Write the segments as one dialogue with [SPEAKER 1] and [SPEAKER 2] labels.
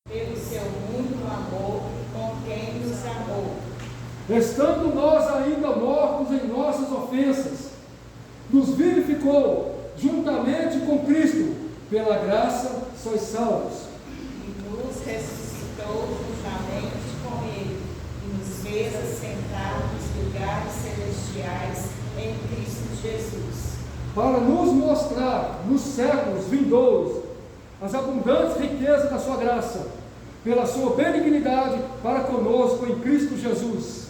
[SPEAKER 1] pelo seu muito amor com quem nos amou.
[SPEAKER 2] Estando nós ainda mortos em nossas ofensas, nos vivificou juntamente com Cristo, pela graça sois salvos.
[SPEAKER 1] E nos ressuscitou juntamente com Ele, e nos fez assentar nos lugares celestiais em Cristo Jesus.
[SPEAKER 2] Para nos mostrar nos séculos vindouros as abundantes riquezas da sua graça, pela sua benignidade para conosco em Cristo Jesus.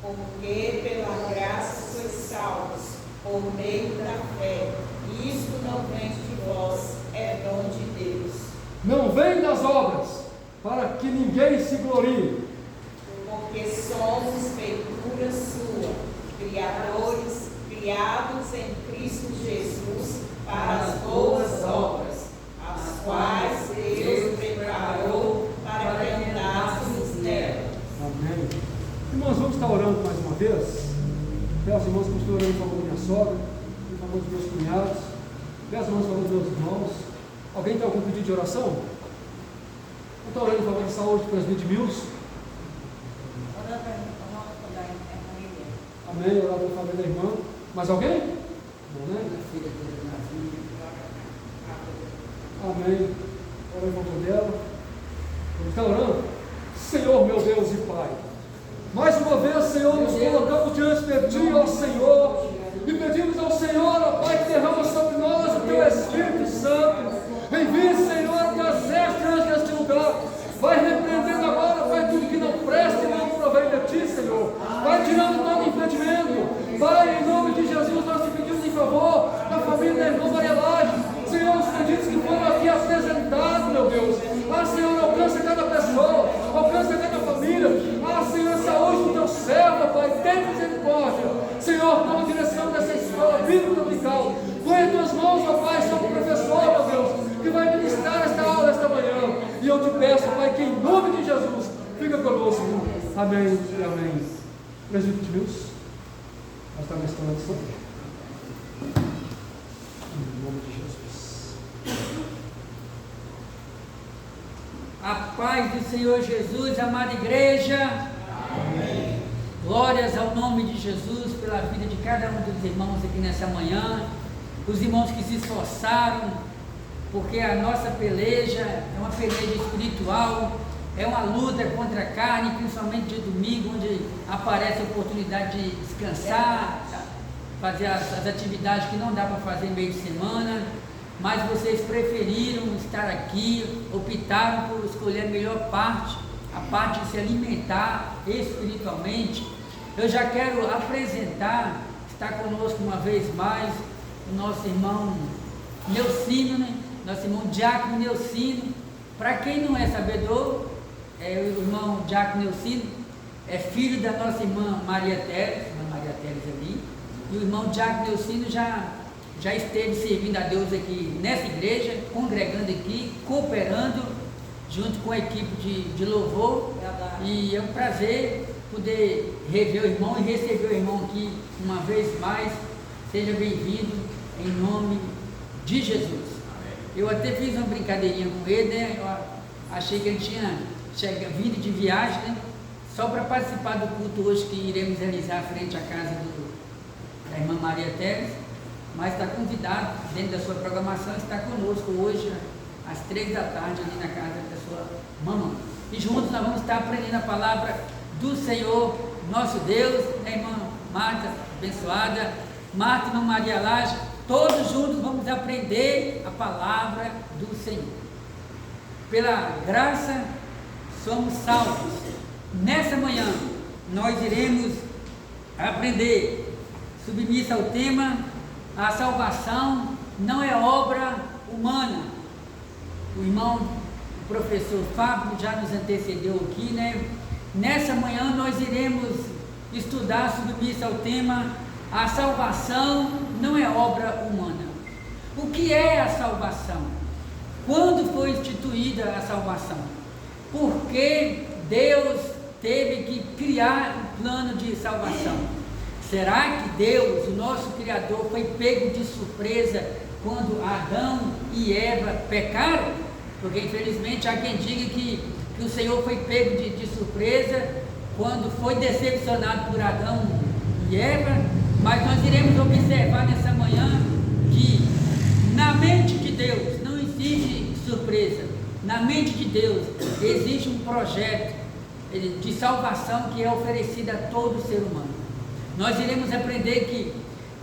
[SPEAKER 1] Porque pela graça sois salvos, por meio da fé, e isto não vem de vós, é dom de Deus.
[SPEAKER 2] Não vem das obras, para que ninguém se glorie.
[SPEAKER 1] Porque somos feitura sua, criados em Cristo Jesus para as boas obras, as quais Deus preparou para que andássemos nela.
[SPEAKER 2] Amém. Irmãos, vamos estar orando mais uma vez. Peço, irmãos, que estou orando em favor da minha sogra, em favor dos meus cunhados. Peço, irmãos, em favor dos meus irmãos. Alguém tem algum pedido de oração? Vamos estar orando em favor da saúde do presbítero Milson. Amém. Orar pela família da irmã. Mais alguém? Não, né? Amém. Ora em favor dela. Vamos estar orando? Senhor, meu Deus e Pai, mais uma vez, Senhor, nos colocamos diante de Ti, ó Senhor, e pedimos ao Senhor, ó Pai, que derrama sobre nós o Teu Espírito Santo. Envie, Senhor, que as extras neste lugar. Vai repreendendo agora, Pai, tudo que não presta e não provém de Ti, Senhor. Vai tirando todo impedimento. Pai, em nome de Jesus, nós te pedimos em favor da família da irmã Maria Laje. Senhor, os pedidos que foram aqui apresentados, meu Deus. Ah, Senhor, alcança cada pessoa, alcança cada família. Ah, Senhor, saúde do Teu servo, Pai, tem misericórdia. Senhor, toma direção dessa escola bíblica dominical. Põe em Tuas mãos, ó Pai, sobre o professor, meu Deus, que vai ministrar esta aula esta manhã. E eu te peço, Pai, que em nome de Jesus, fica conosco. Amém e amém. Presbítero Milson, nós estamos nesta oração. Em nome de Jesus.
[SPEAKER 3] A paz do Senhor Jesus, amada igreja.
[SPEAKER 1] Amém.
[SPEAKER 3] Glórias ao nome de Jesus pela vida de cada um dos irmãos aqui nessa manhã. Os irmãos que se esforçaram, porque a nossa peleja é uma peleja espiritual, é uma luta contra a carne, principalmente de domingo, onde aparece a oportunidade de descansar, fazer as atividades que não dá para fazer meio de semana. Mas vocês preferiram estar aqui, optaram por escolher a melhor parte, a parte de se alimentar espiritualmente. Eu já quero apresentar, está conosco uma vez mais, o nosso irmão Neucino, né? Nosso irmão Diácono Neucino. Para quem não é sabedor, o irmão Diácono Neucino é filho da nossa irmã Maria Teres, ali, e o irmão Diácono Neucino já esteve servindo a Deus aqui nessa igreja, congregando aqui, cooperando junto com a equipe de louvor. E é um prazer poder rever o irmão e receber o irmão aqui uma vez mais. Seja bem-vindo em nome de Jesus. Eu até fiz uma brincadeirinha com ele, né? Eu achei que ele tinha vindo de viagem, né? Só para participar do culto hoje que iremos realizar frente à casa da irmã Maria Teres. Mas está convidado, dentro da sua programação, está conosco hoje, às 3 da tarde, ali na casa da sua mamãe. E juntos nós vamos estar aprendendo a palavra do Senhor, nosso Deus, a irmã Marta, abençoada, Marta e irmã Maria Laje, todos juntos vamos aprender a palavra do Senhor. Pela graça, somos salvos. Nessa manhã, nós iremos aprender, submissa ao tema: a salvação não é obra humana. O irmão, o professor Fábio já nos antecedeu aqui, né? Nessa manhã nós iremos estudar, submissa ao tema: a salvação não é obra humana. O que é a salvação? Quando foi instituída a salvação? Por que Deus teve que criar um plano de salvação? Será que Deus, o nosso Criador, foi pego de surpresa quando Adão e Eva pecaram? Porque infelizmente há quem diga que que o Senhor foi pego de surpresa quando foi decepcionado por Adão e Eva, mas nós iremos observar nessa manhã que na mente de Deus não existe surpresa. Na mente de Deus existe um projeto de salvação que é oferecido a todo ser humano. Nós iremos aprender que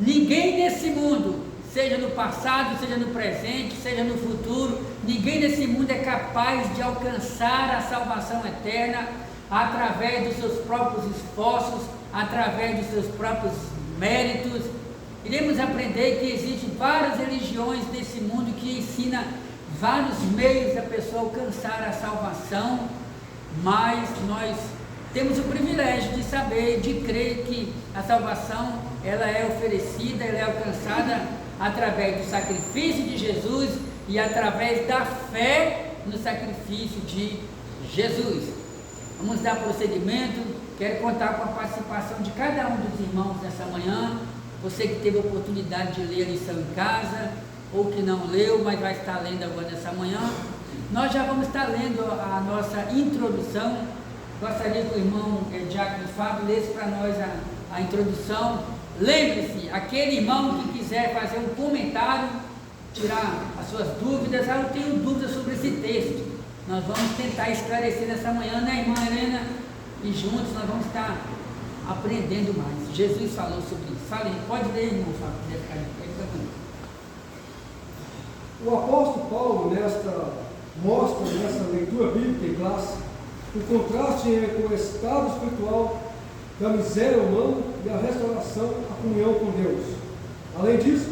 [SPEAKER 3] ninguém nesse mundo, seja no passado, seja no presente, seja no futuro, ninguém nesse mundo é capaz de alcançar a salvação eterna através dos seus próprios esforços, através dos seus próprios méritos. Iremos aprender que existem várias religiões nesse mundo que ensinam vários meios da pessoa alcançar a salvação, mas nós temos o privilégio de saber, de crer que a salvação ela é oferecida, ela é alcançada através do sacrifício de Jesus e através da fé no sacrifício de Jesus. Vamos dar prosseguimento. Quero contar com a participação de cada um dos irmãos nessa manhã. Você que teve a oportunidade de ler a lição em casa, ou que não leu, mas vai estar lendo agora nessa manhã. Nós já vamos estar lendo a nossa introdução. Gostaria que o irmão Diácono Fábio lesse para nós a introdução. Lembre-se, aquele irmão que quiser fazer um comentário, tirar as suas dúvidas, eu tenho dúvidas sobre esse texto. Nós vamos tentar esclarecer nessa manhã, né, irmã Helena? E juntos nós vamos estar aprendendo mais. Jesus falou sobre isso. Fale, pode ler, irmão Fábio.
[SPEAKER 2] O apóstolo Paulo mostra nessa leitura bíblica em classe o contraste entre o estado espiritual da miséria humana e a restauração, a comunhão com Deus. Além disso,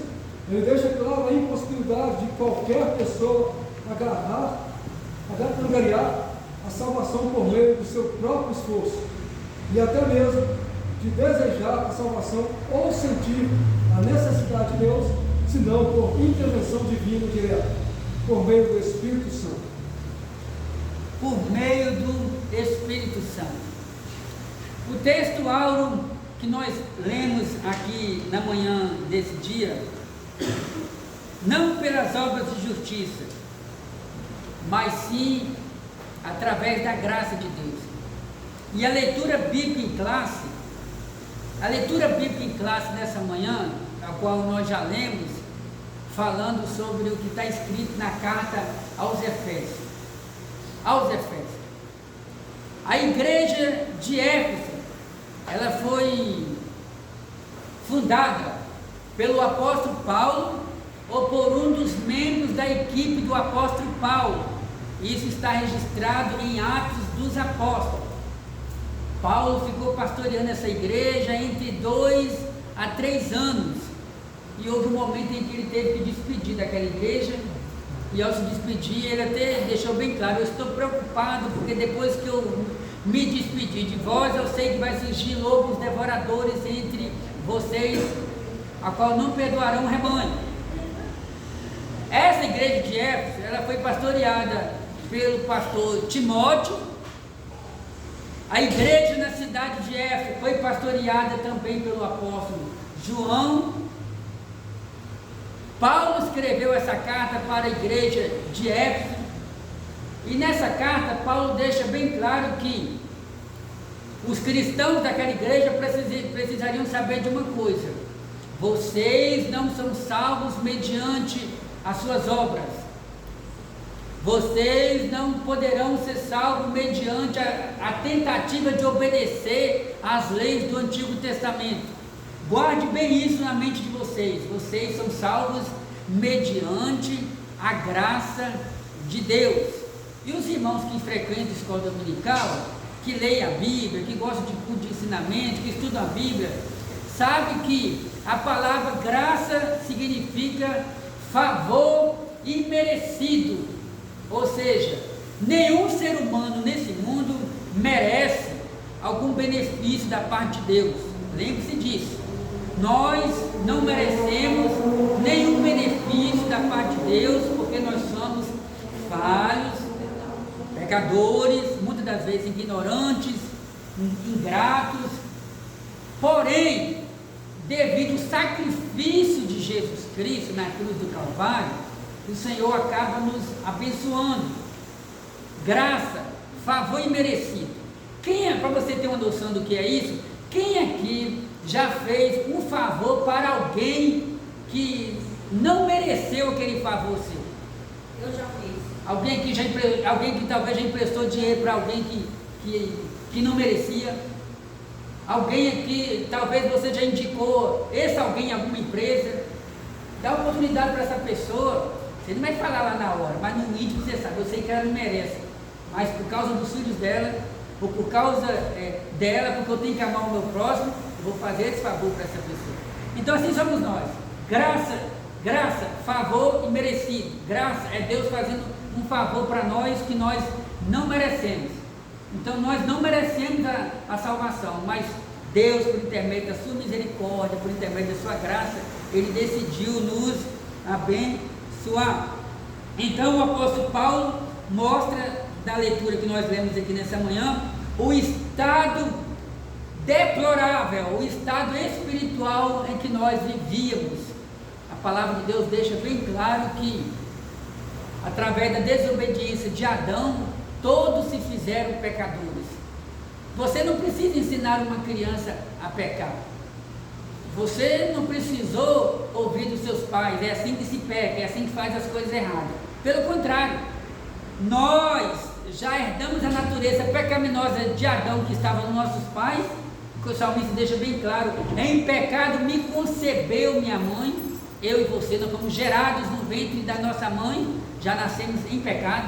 [SPEAKER 2] ele deixa claro a impossibilidade de qualquer pessoa angariar a salvação por meio do seu próprio esforço e até mesmo de desejar a salvação ou sentir a necessidade de Deus, senão por intervenção divina direta, por meio do Espírito Santo.
[SPEAKER 3] Por meio do Espírito Santo. O texto áureo que nós lemos aqui na manhã desse dia, não pelas obras de justiça, mas sim através da graça de Deus. E a leitura bíblica em classe nessa manhã, a qual nós já lemos, falando sobre o que está escrito na carta aos Efésios. A igreja de Éfeso, ela foi fundada pelo apóstolo Paulo ou por um dos membros da equipe do apóstolo Paulo. Isso está registrado em Atos dos Apóstolos. Paulo ficou pastoreando essa igreja entre 2 a 3 anos. E houve um momento em que ele teve que despedir daquela igreja. E ao se despedir, ele até deixou bem claro: eu estou preocupado, porque depois que eu me despedir de vós, eu sei que vai surgir lobos devoradores entre vocês, a qual não perdoarão o rebanho. Essa igreja de Éfeso, ela foi pastoreada pelo pastor Timóteo. A igreja na cidade de Éfeso foi pastoreada também pelo apóstolo João. Paulo escreveu essa carta para a igreja de Éfeso, e nessa carta Paulo deixa bem claro que os cristãos daquela igreja precisariam saber de uma coisa: vocês não são salvos mediante as suas obras, vocês não poderão ser salvos mediante a tentativa de obedecer às leis do Antigo Testamento. Guarde bem isso na mente de vocês. Vocês são salvos mediante a graça de Deus. E os irmãos que frequentam a escola dominical, que leem a Bíblia, que gostam de culto de ensinamento, que estudam a Bíblia, sabem que a palavra graça significa favor imerecido. Ou seja, nenhum ser humano nesse mundo merece algum benefício da parte de Deus. Lembre-se disso. Nós não merecemos nenhum benefício da parte de Deus, porque nós somos falhos, pecadores, muitas das vezes ignorantes, ingratos. Porém, devido ao sacrifício de Jesus Cristo na cruz do Calvário, o Senhor acaba nos abençoando. Graça, favor imerecido. Para você ter uma noção do que é isso, quem aqui já fez um favor para alguém que não mereceu aquele favor seu?
[SPEAKER 1] Eu já fiz.
[SPEAKER 3] Alguém que talvez já emprestou dinheiro para alguém que não merecia? Alguém aqui, talvez você já indicou esse alguém em alguma empresa? Dá oportunidade para essa pessoa. Você não vai falar lá na hora, mas no íntimo você sabe, eu sei que ela não merece, mas por causa dos filhos dela, ou por causa dela, porque eu tenho que amar o meu próximo, eu vou fazer esse favor para essa pessoa. Então assim somos nós. Graça, favor e merecido. Graça é Deus fazendo um favor para nós que nós não merecemos. Então nós não merecemos a salvação, mas Deus, por intermédio da sua misericórdia, por intermédio da sua graça, Ele decidiu nos abençoar. Então o apóstolo Paulo mostra, da leitura que nós lemos aqui nessa manhã, o estado deplorável, o estado espiritual em que nós vivíamos. A palavra de Deus deixa bem claro que, através da desobediência de Adão, todos se fizeram pecadores. Você não precisa ensinar uma criança a pecar. Você não precisou ouvir dos seus pais, é assim que se peca, é assim que faz as coisas erradas. Pelo contrário, nós já herdamos a natureza pecaminosa de Adão que estava nos nossos pais, porque o salmista deixa bem claro: em pecado me concebeu minha mãe. Eu e você, nós fomos gerados no ventre da nossa mãe, já nascemos em pecado.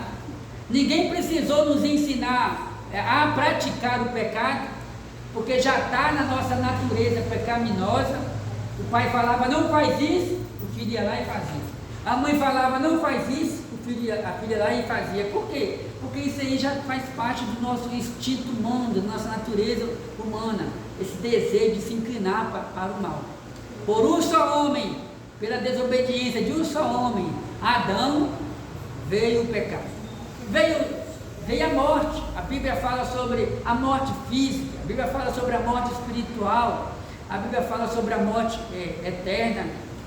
[SPEAKER 3] Ninguém precisou nos ensinar a praticar o pecado, porque já está na nossa natureza pecaminosa. O pai falava, não faz isso, o filho ia lá e fazia. A mãe falava, não faz isso, a filha ia lá e fazia. Por quê? Porque isso aí já faz parte do nosso instinto humano, da nossa natureza humana, esse desejo de se inclinar para o mal. Por um só homem, pela desobediência de um só homem, Adão, veio o pecado. Veio a morte. A Bíblia fala sobre a morte física, a Bíblia fala sobre a morte espiritual, a Bíblia fala sobre a morte eterna.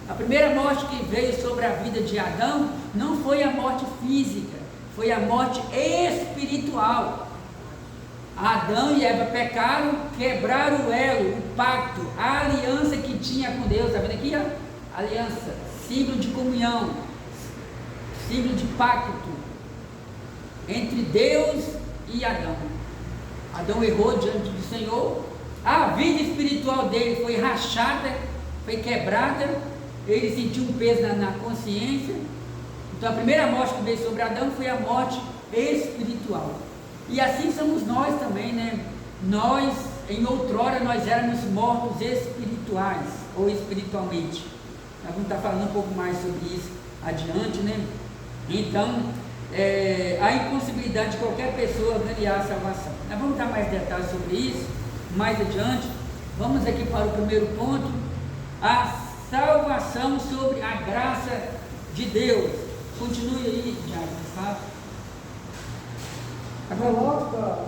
[SPEAKER 3] A primeira morte que veio sobre a vida de Adão não foi a morte física, foi a morte espiritual. Adão e Eva pecaram, quebraram o elo, o pacto, a aliança que tinha com Deus. Está vendo aqui? Ó? Aliança, símbolo de comunhão, símbolo de pacto entre Deus e Adão. Adão errou diante do Senhor, a vida espiritual dele foi rachada, foi quebrada, ele sentiu um peso na consciência. Então a primeira morte que veio sobre Adão foi a morte espiritual. E assim somos nós também, né? Nós, em outrora, nós éramos mortos espirituais, ou espiritualmente. Nós vamos estar falando um pouco mais sobre isso adiante, né? Então, a impossibilidade de qualquer pessoa ganhar a salvação. Nós vamos dar mais detalhes sobre isso mais adiante. Vamos aqui para o primeiro ponto: a salvação sobre a graça de Deus. Continue aí, Tiago, tá?
[SPEAKER 2] Relata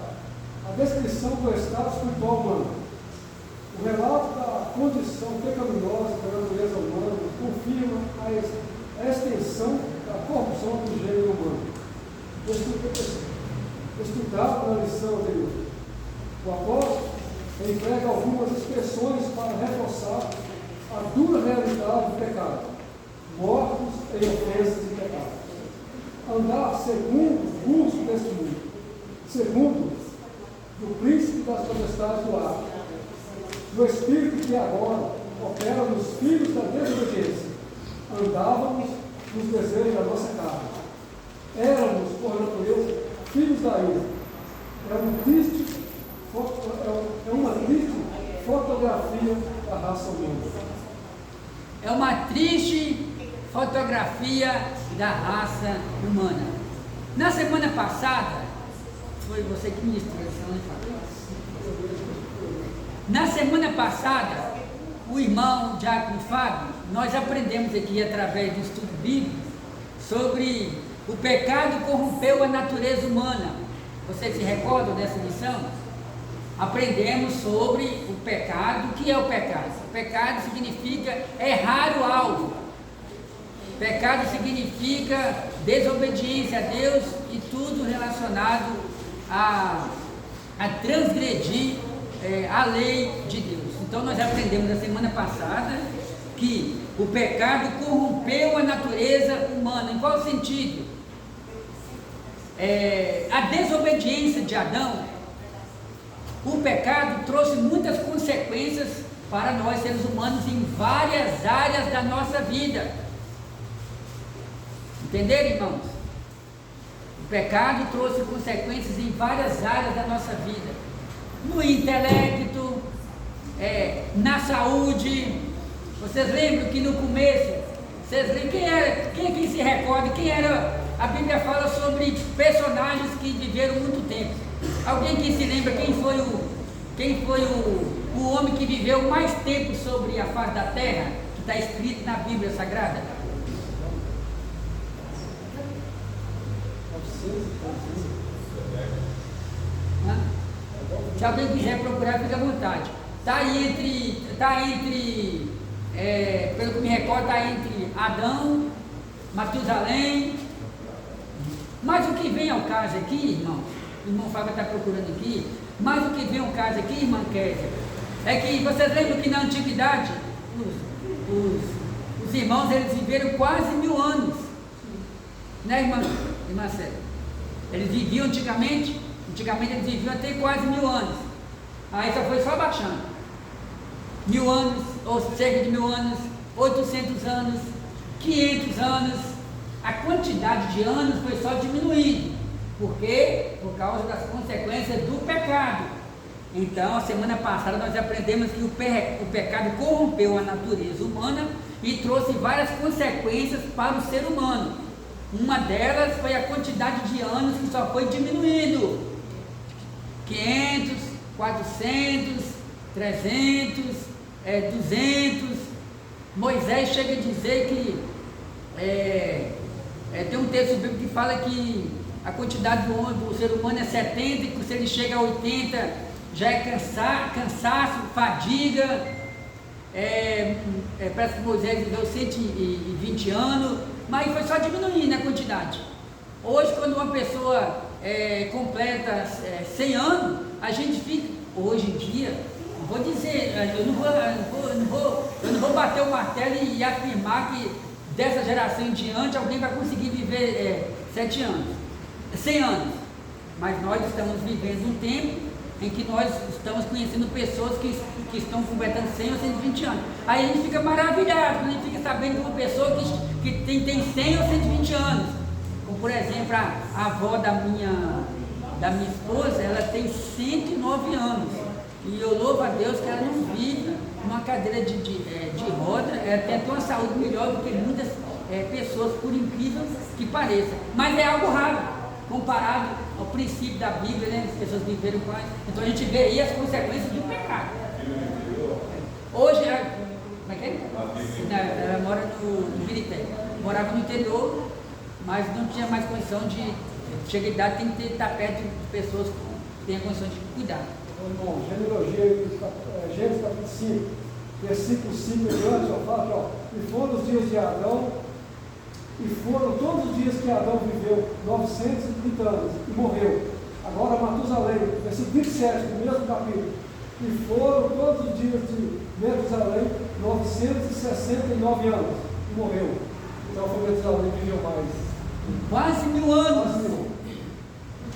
[SPEAKER 2] a descrição do estado espiritual humano. O relato da condição pecaminosa da natureza humana confirma a extensão da corrupção do gênero humano. Estudado na lição anterior, o apóstolo emprega algumas expressões para reforçar a dura realidade do pecado, mortos em ofensas e pecados. Andar segundo o curso deste mundo, segundo do príncipe das potestades do ar, do espírito que agora opera nos filhos da desobediência. Andávamos nos desejos da nossa carne. Éramos, por natureza, filhos da ira. É uma triste fotografia da raça humana.
[SPEAKER 3] É uma triste fotografia da raça humana. Na semana passada, foi você que ministrou essa semana. Na semana passada, o irmão Diácono Fábio, nós aprendemos aqui através do estudo bíblico sobre o pecado corrompeu a natureza humana. Vocês se recordam dessa lição? Aprendemos sobre o pecado. O que é o pecado? O pecado significa errar o alvo. Pecado significa desobediência a Deus e tudo relacionado a transgredir a lei de Deus. Então nós aprendemos na semana passada que o pecado corrompeu a natureza humana. Em qual sentido? A desobediência de Adão, o pecado trouxe muitas consequências para nós seres humanos em várias áreas da nossa vida. Entenderam, irmãos? O pecado trouxe consequências em várias áreas da nossa vida. No intelecto, na saúde. Vocês lembram que no começo, vocês lembram quem aqui se recorda, quem era, a Bíblia fala sobre personagens que viveram muito tempo. Alguém que se lembra quem foi o homem que viveu mais tempo sobre a face da terra, que está escrito na Bíblia Sagrada? Se alguém quiser procurar, fica à vontade. Está entre, pelo que me recordo, está entre Adão, Matusalém. Mas o que vem ao caso aqui, irmão, o irmão Fábio está procurando aqui, mas o que vem ao caso aqui, irmã Kézia, é que vocês lembram que na antiguidade, os irmãos, eles viveram quase 1000 anos, né, irmã Célia? Eles viviam antigamente eles viviam até quase 1000 anos, aí só baixando, 1000 anos, ou cerca de 1000 anos, 800 anos, 500 anos, a quantidade de anos foi só diminuindo. Por quê? Por causa das consequências do pecado. Então, a semana passada nós aprendemos que o pecado corrompeu a natureza humana e trouxe várias consequências para o ser humano. Uma delas foi a quantidade de anos que só foi diminuindo. 500, 400, 300, 200. Moisés chega a dizer que tem um texto bíblico que fala que a quantidade do ser humano é 70, e que se ele chega a 80 já é cansaço, fadiga. Parece que Moisés viveu 120 anos, mas foi só diminuindo a quantidade. Hoje, quando uma pessoa completa 100 anos, a gente fica, hoje em dia, vou dizer, eu não vou bater o martelo e afirmar que dessa geração em diante alguém vai conseguir viver 100 anos, mas nós estamos vivendo um tempo em que nós estamos conhecendo pessoas que estão completando 100 ou 120 anos. Aí a gente fica maravilhado, quando a gente fica sabendo de uma pessoa que tem 100 ou 120 anos, como por exemplo a avó da minha esposa, ela tem 109 anos, e eu louvo a Deus que ela não vive numa cadeira de roda, ela tem até uma saúde melhor do que muitas pessoas, por incrível que pareça, mas é algo raro comparado ao princípio da Bíblia, né? As pessoas viveram com ela. Então a gente vê aí as consequências do pecado. Hoje, como é que é? Ela mora no Birité, morava no interior, mas não tinha mais condição de, chega a idade, tem que estar perto de pessoas que tenham condição de cuidar.
[SPEAKER 2] Bom, Gênesis capítulo 5, versículo 5 em diante, fala que, e foram os dias de Adão, e foram todos os dias que Adão viveu 930 anos e morreu. Agora Matusalém, versículo 27, no mesmo capítulo, e foram todos os dias de Matusalém 969 anos e morreu. Então foi Matusalém que viveu mais.
[SPEAKER 3] Quase 1000 anos.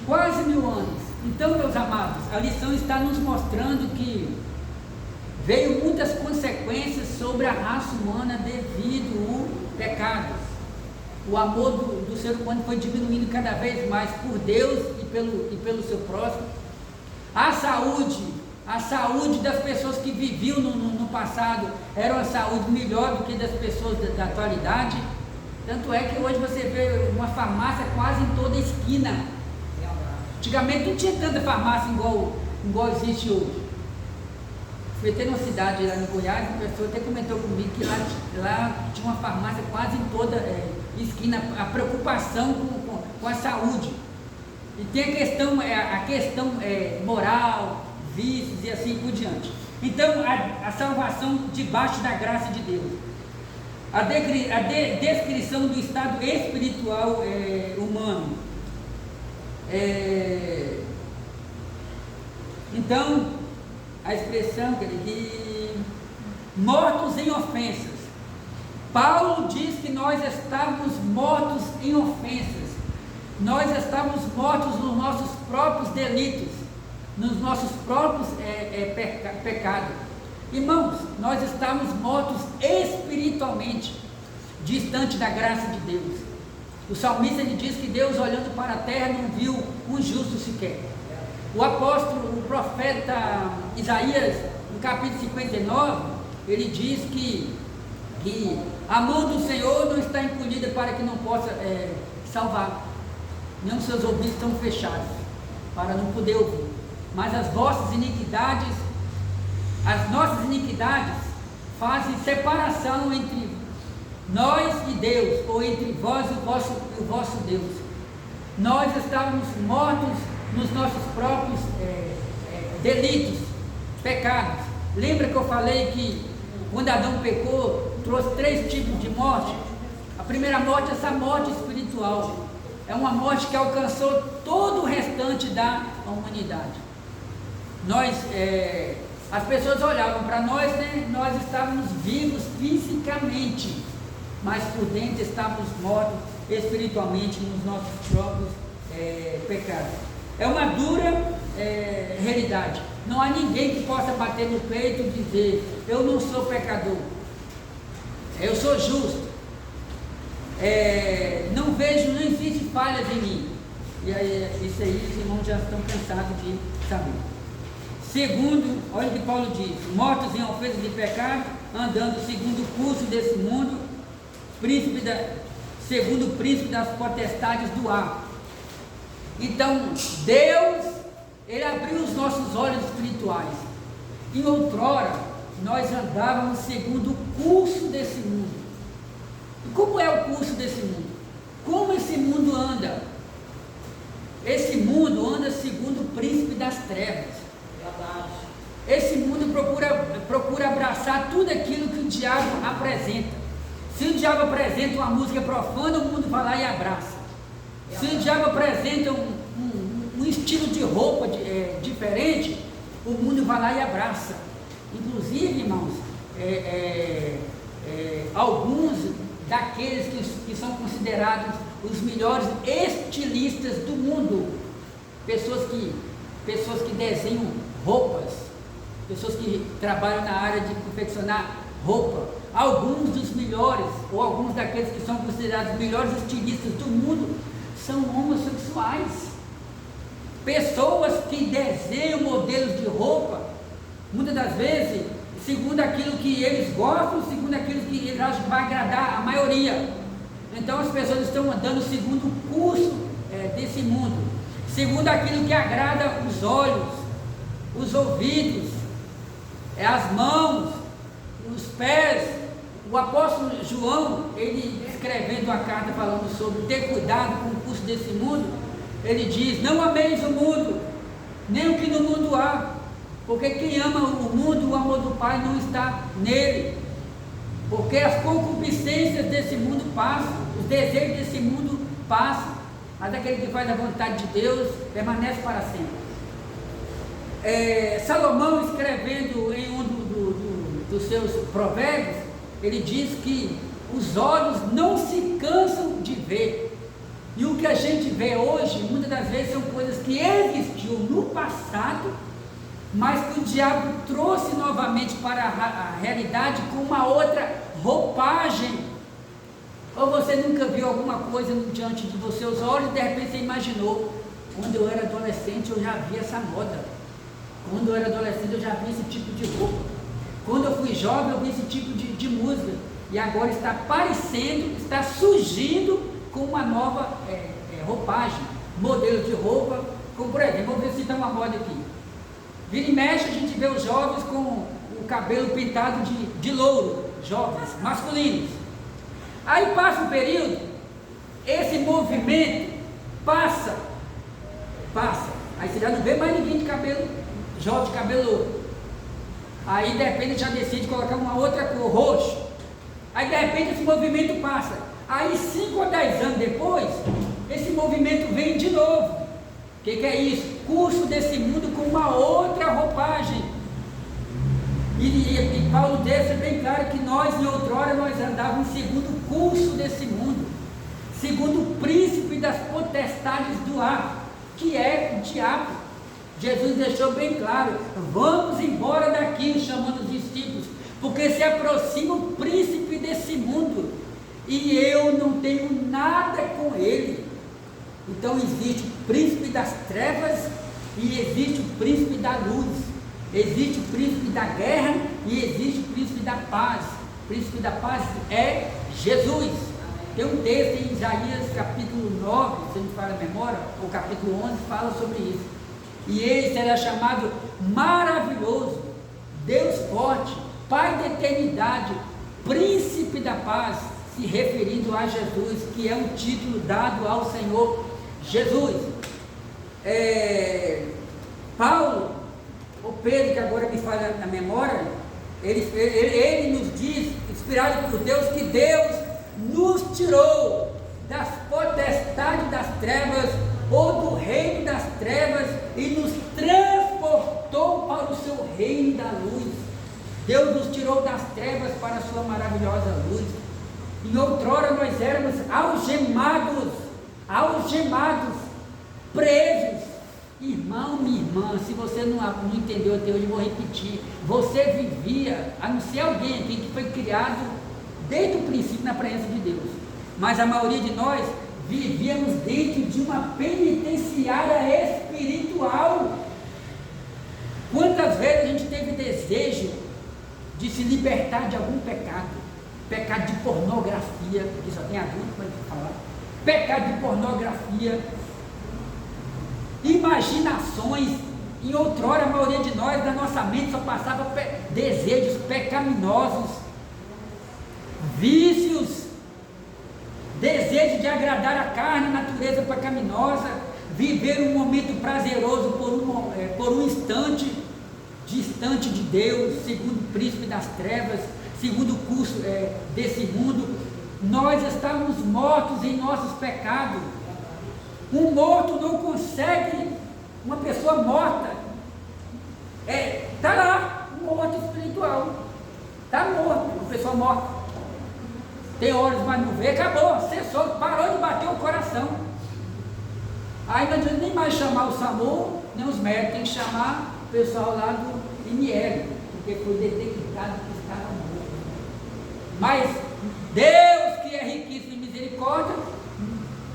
[SPEAKER 3] Quase 1000 anos. Então, meus amados, a lição está nos mostrando que veio muitas consequências sobre a raça humana devido ao pecado. O amor do ser humano foi diminuindo cada vez mais por Deus e pelo seu próximo. A saúde das pessoas que viviam no passado era uma saúde melhor do que das pessoas da atualidade. Tanto é que hoje você vê uma farmácia quase em toda esquina. Antigamente não tinha tanta farmácia igual existe hoje. Fui até numa cidade lá no Goiás, uma pessoa até comentou comigo que lá tinha uma farmácia quase em toda esquina, a preocupação com a saúde. E tem a questão moral, vícios e assim por diante. Então, a salvação debaixo da graça de Deus. A descrição do estado espiritual humano. Então, a expressão de mortos em ofensas. Paulo diz que nós estávamos mortos em ofensas. Nós estávamos mortos nos nossos próprios delitos, nos nossos próprios pecados. Irmãos, nós estávamos mortos espiritualmente, distante da graça de Deus. O salmista ele diz que Deus, olhando para a terra, não viu um justo sequer. O apóstolo, o profeta Isaías, no capítulo 59, ele diz que a mão do Senhor não está encolhida para que não possa salvar. Nem os seus ouvidos estão fechados para não poder ouvir. Mas as vossas iniquidades, as nossas iniquidades fazem separação entre nós e Deus, ou entre vós e o vosso Deus. Nós estávamos mortos nos nossos próprios delitos, pecados. Lembra que eu falei que quando Adão pecou, trouxe 3 tipos de morte? A primeira morte é essa morte espiritual. É uma morte que alcançou todo o restante da humanidade. As pessoas olhavam para nós, né? Nós estávamos vivos fisicamente, mas por dentro estávamos mortos espiritualmente nos nossos próprios pecados. É uma dura realidade. Não há ninguém que possa bater no peito e dizer: eu não sou pecador, eu sou justo, não existe falhas em mim. E aí, isso aí os irmãos já estão cansados de saber. Segundo, olha o que Paulo diz: mortos em ofensas de pecado, andando segundo o curso desse mundo, segundo o príncipe das potestades do ar. Então, Deus, Ele abriu os nossos olhos espirituais. Em outrora, nós andávamos segundo o curso desse mundo. E como é o curso desse mundo? Como esse mundo anda? Esse mundo anda segundo o príncipe das trevas. Esse mundo procura abraçar tudo aquilo que o diabo apresenta. Se o diabo apresenta uma música profana, o mundo vai lá e abraça. Se o diabo apresenta um estilo de roupa diferente, o mundo vai lá e abraça. Inclusive, irmãos, alguns daqueles que são considerados os melhores estilistas do mundo, pessoas que desenham roupas, pessoas que trabalham na área de confeccionar roupa, alguns dos melhores, ou alguns daqueles que são considerados os melhores estilistas do mundo, são homossexuais. Pessoas que desenham modelos de roupa, muitas das vezes, segundo aquilo que eles gostam, segundo aquilo que eles acham que vai agradar a maioria. Então as pessoas estão andando segundo o curso desse mundo, segundo aquilo que agrada os olhos, os ouvidos, as mãos, os pés. O apóstolo João, ele escrevendo uma carta falando sobre ter cuidado com o curso desse mundo, ele diz: não ameis o mundo, nem o que no mundo há, porque quem ama o mundo, o amor do Pai não está nele. Porque as concupiscências desse mundo passam, os desejos desse mundo passam, mas aquele que faz a vontade de Deus permanece para sempre. Salomão, escrevendo em um dos seus provérbios, ele diz que os olhos não se cansam de ver. E o que a gente vê hoje, muitas das vezes, são coisas que existiam no passado, mas que o diabo trouxe novamente para a realidade com uma outra roupagem. Ou você nunca viu alguma coisa diante de você, os olhos, e de repente você imaginou: quando eu era adolescente eu já vi essa moda, quando eu era adolescente eu já vi esse tipo de roupa, quando eu fui jovem eu vi esse tipo de música, e agora está aparecendo, está surgindo com uma nova roupagem, modelo de roupa, como por exemplo, vamos citar uma moda aqui. Vira e mexe, a gente vê os jovens com o cabelo pintado de louro, jovens, masculinos. Aí passa um período, esse movimento passa, aí você já não vê mais ninguém de cabelo jovem, de cabelo louro. Aí de repente já decide colocar uma outra cor, roxo. Aí de repente esse movimento passa. Aí 5 ou 10 anos depois, esse movimento vem de novo. O que é isso? Curso desse mundo com uma outra claro que nós, em outrora, nós andávamos segundo o curso desse mundo, segundo o príncipe das potestades do ar, que é o diabo. Jesus deixou bem claro: vamos embora daqui, chamando os discípulos, porque se aproxima o príncipe desse mundo, e eu não tenho nada com ele. Então existe o príncipe das trevas e existe o príncipe da luz, existe o príncipe da guerra e existe o príncipe da paz. O príncipe da paz é Jesus. Tem um texto em Isaías capítulo 9, se não me falha a memória, ou capítulo 11, fala sobre isso. E ele será chamado maravilhoso, Deus forte, Pai da eternidade, príncipe da paz, se referindo a Jesus, que é um título dado ao Senhor Jesus. Paulo, ou Pedro, que agora me falha na memória, ele nos diz, inspirado por Deus, que Deus nos tirou das potestades das trevas, ou do reino das trevas, e nos transportou para o seu reino da luz. Deus nos tirou das trevas para a sua maravilhosa luz. Em outrora nós éramos algemados, presos. Irmão, minha irmã, se você não entendeu até hoje, eu vou repetir. Você vivia, a não ser alguém aqui que foi criado desde o princípio na presença de Deus, mas a maioria de nós vivíamos dentro de uma penitenciária espiritual. Quantas vezes a gente teve desejo de se libertar de algum pecado de pornografia, que só tem adulto para falar, pecado de pornografia, imaginações. Em outrora, a maioria de nós, da nossa mente, só passava desejos pecaminosos, vícios, desejo de agradar a carne, a natureza pecaminosa, viver um momento prazeroso por um instante, distante de Deus, segundo o príncipe das trevas, segundo o curso desse mundo. Nós estávamos mortos em nossos pecados. Um morto não consegue, uma pessoa morta, está lá, um morto espiritual, está morto, uma pessoa morta. Tem olhos, mas não vê, acabou, cessou, parou de bater o coração. Aí não adianta nem mais chamar o SAMU, nem os médicos, tem que chamar o pessoal lá do IML, porque foi detectado que estava morto. Mas Deus, que é riquíssimo em misericórdia,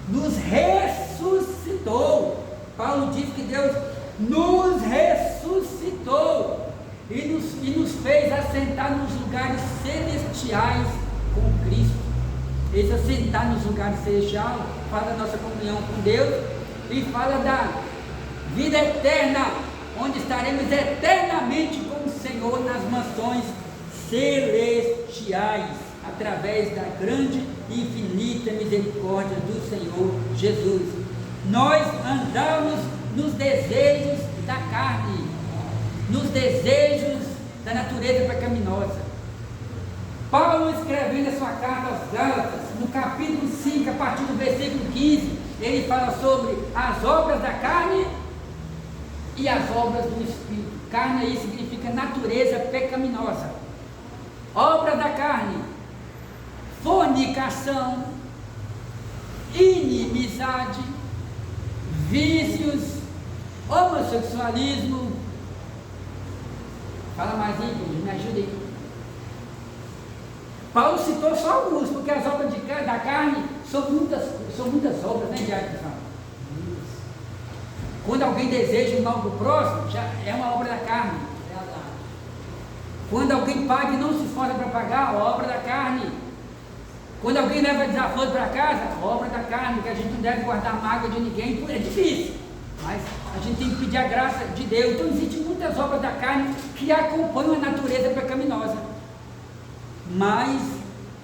[SPEAKER 3] nos ressuscitou. Paulo diz que Deus nos ressuscitou e nos fez assentar nos lugares celestiais com Cristo. Esse assentar nos lugares celestiais fala da nossa comunhão com Deus e fala da vida eterna, onde estaremos eternamente com o Senhor nas mansões celestiais, através da grande e infinita misericórdia do Senhor Jesus. Nós andamos nos desejos da carne, nos desejos da natureza pecaminosa. Paulo, escrevendo a sua carta aos Gálatas, no capítulo 5, a partir do versículo 15, ele fala sobre as obras da carne e as obras do Espírito. Carne aí significa natureza pecaminosa. Obra da carne: fornicação, inimizade, vícios, homossexualismo. Fala mais aí, me ajuda aí. Paulo citou só alguns, porque as obras da carne são muitas obras, né, Diário? Quando alguém deseja o mal do próximo, já é uma obra da carne. Quando alguém paga e não se esforça para pagar, obra da carne. Quando alguém leva desaforo para casa, obra da carne, que a gente não deve guardar mágoa de ninguém, é difícil, mas a gente tem que pedir a graça de Deus. Então existem muitas obras da carne que acompanham a natureza pecaminosa, mas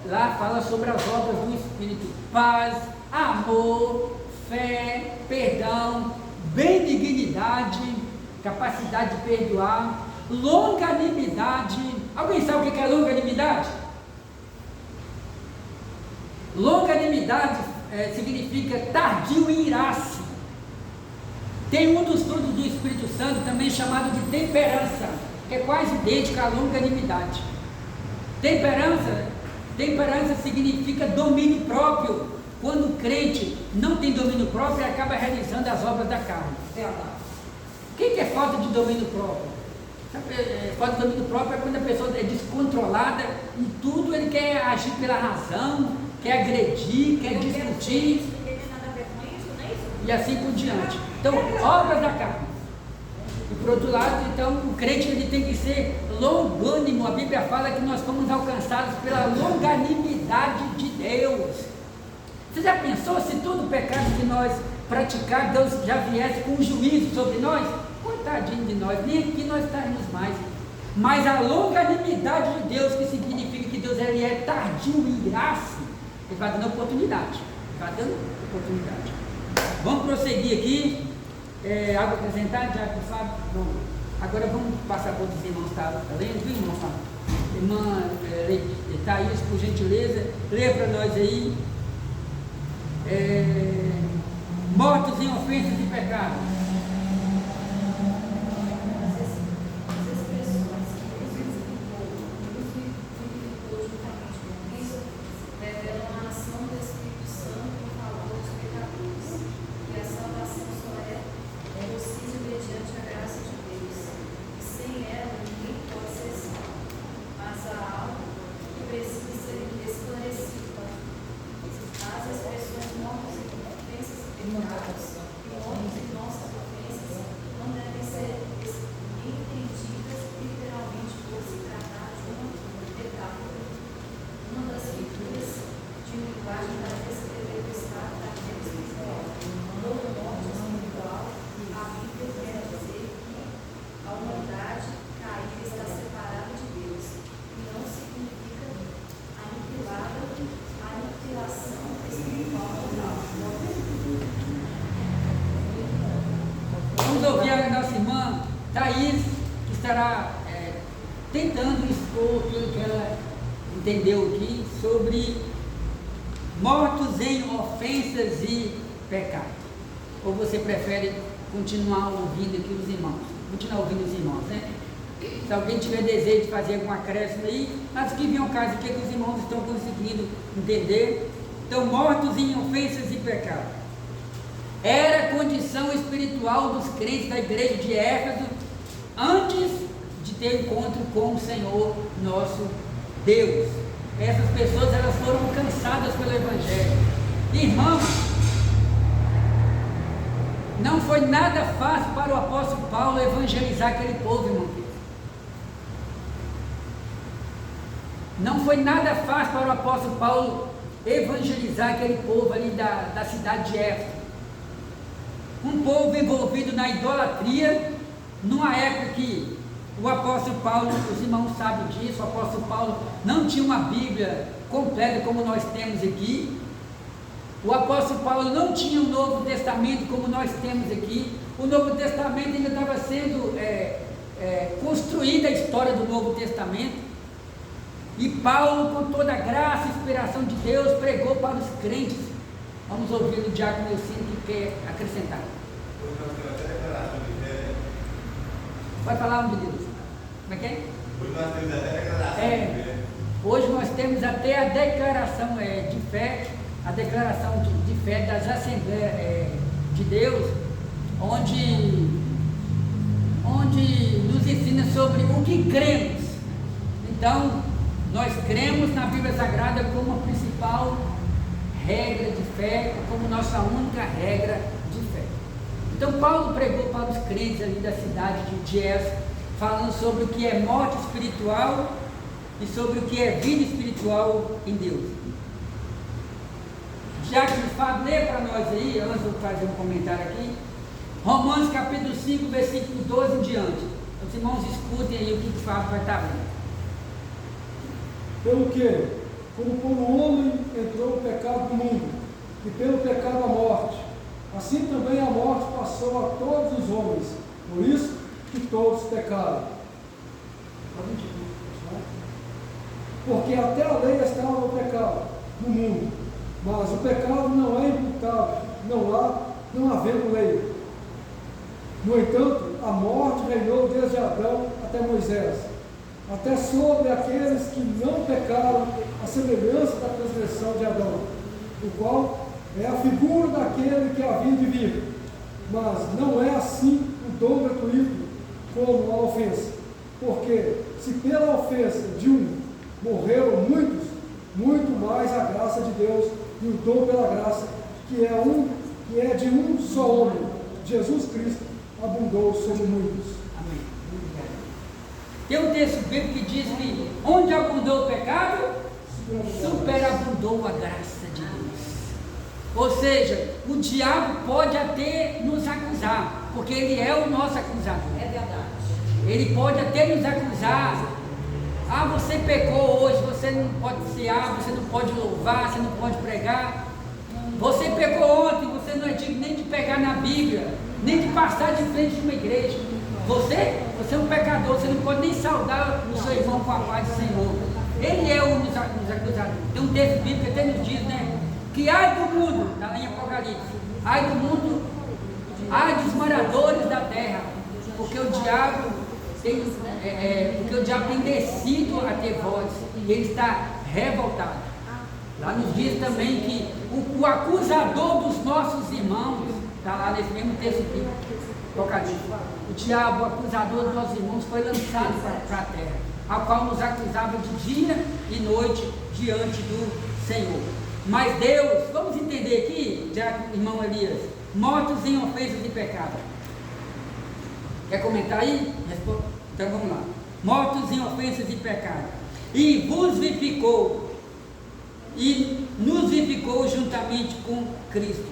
[SPEAKER 3] lá fala sobre as obras do Espírito: paz, amor, fé, perdão, benignidade, capacidade de perdoar, longanimidade. Alguém sabe o que é longanimidade? Longanimidade significa tardio em irar-se. Tem um dos frutos do Espírito Santo também chamado de temperança, que é quase idêntico à longanimidade. Temperança significa domínio próprio. Quando o crente não tem domínio próprio, ele acaba realizando as obras da carne. O que é falta de domínio próprio? Falta de domínio próprio é quando a pessoa é descontrolada em tudo, ele quer agir pela razão, quer agredir, quer discutir, e assim por diante. Então, obras da carne. E por outro lado, então, o crente ele tem que ser longânimo. A Bíblia fala que nós fomos alcançados pela longanimidade de Deus. Você já pensou se todo pecado que nós praticar, Deus já viesse com um juízo sobre nós? Coitadinho de nós, nem aqui nós estaremos mais. Mas a longanimidade de Deus, que significa que Deus ele é tardio em graça, ele vai dando oportunidade. Vamos prosseguir aqui. Algo acrescentar, Diácono Fábio? Não. Agora vamos passar para os irmãos que estavam lendo, viu, irmão Fábio? Irmã Thaís, por gentileza, lê para nós aí. Mortos em ofensas e pecados. Vamos ouvir a nossa irmã Thaís, que estará tentando expor aquilo que ela entendeu aqui sobre mortos em ofensas e pecado. Ou você prefere continuar ouvindo aqui os irmãos? Continuar ouvindo os irmãos, né? Se alguém tiver desejo de fazer algum acréscimo aí, mas que venha o caso aqui que os irmãos estão conseguindo entender. Então, mortos em ofensas e pecado. Era a condição espiritual dos crentes da igreja de Éfeso antes de ter encontro com o Senhor nosso Deus. Essas pessoas elas foram alcançadas pelo Evangelho. Irmãos, não foi nada fácil para o apóstolo Paulo evangelizar aquele povo, irmão. Não foi nada fácil para o apóstolo Paulo evangelizar aquele povo ali da cidade de Éfeso. Um povo envolvido na idolatria, numa época que o apóstolo Paulo, os irmãos sabem disso, o apóstolo Paulo não tinha uma Bíblia completa como nós temos aqui. O apóstolo Paulo não tinha um Novo Testamento como nós temos aqui. O Novo Testamento ainda estava sendo construída a história do Novo Testamento. E Paulo, com toda a graça e inspiração de Deus, pregou para os crentes. Vamos ouvir o diácono Nelsinho que quer acrescentar.
[SPEAKER 4] Hoje nós temos até declaração de fé.
[SPEAKER 3] Vai falar o nome de Deus. Como é que é?
[SPEAKER 4] Hoje nós temos até declaração de fé.
[SPEAKER 3] Hoje nós temos até a declaração de fé, a declaração de fé das Assembleias de Deus, onde nos ensina sobre o que cremos. Então, nós cremos na Bíblia Sagrada como a principal regra de fé, como nossa única regra de fé. Então Paulo pregou para os crentes ali da cidade de Éfeso, falando sobre o que é morte espiritual e sobre o que é vida espiritual em Deus. Já que o Fábio lê para nós aí, antes de eu fazer um comentário aqui, Romanos capítulo 5, versículo 12 em diante. Os irmãos escutem aí o que o Fábio vai estar lendo.
[SPEAKER 2] Pelo que, como por um homem entrou o pecado no mundo, e pelo pecado a morte, assim também a morte passou a todos os homens, por isso que todos pecaram. Porque até a lei estava no pecado, no mundo, mas o pecado não é imputável, não havendo lei. No entanto, a morte reinou desde Adão até Moisés, até sobre aqueles que não pecaram, a semelhança da transgressão de Adão, o qual é a figura daquele que havia de vir. Mas não é assim o dom gratuito como a ofensa. Porque se pela ofensa de um morreram muitos, muito mais a graça de Deus e o dom pela graça, que é de um só homem, Jesus Cristo, abundou sobre muitos.
[SPEAKER 3] Amém. Tem um texto bíblico que diz que onde abundou o pecado, superabundou a graça de Deus. Ou seja, o diabo pode até nos acusar, porque ele é o nosso acusador.
[SPEAKER 1] É verdade.
[SPEAKER 3] Ele pode até nos acusar. Ah, você pecou hoje, você não pode cear, você não pode louvar, você não pode pregar. Você pecou ontem, você não é digno nem de pegar na Bíblia, nem de passar de frente de uma igreja. Você é um pecador, você não pode nem saudar o seu irmão com a paz do Senhor. Ele é o nos acusador. Tem um texto bíblico que até nos diz, né? Que ai do mundo, em Apocalipse, ai do mundo, ai dos moradores da terra, porque o diabo tem descido a ter voz e ele está revoltado. Lá nos diz também que o acusador dos nossos irmãos, está lá nesse mesmo texto aqui, Apocalipse, o diabo, o acusador dos nossos irmãos, foi lançado para a terra, a qual nos acusava de dia e noite diante do Senhor. Mas Deus, vamos entender aqui, já irmão Elias, mortos em ofensas e pecado. Quer comentar aí? Então vamos lá. Mortos em ofensas e pecado. E vos vivificou, e nos vivificou juntamente com Cristo.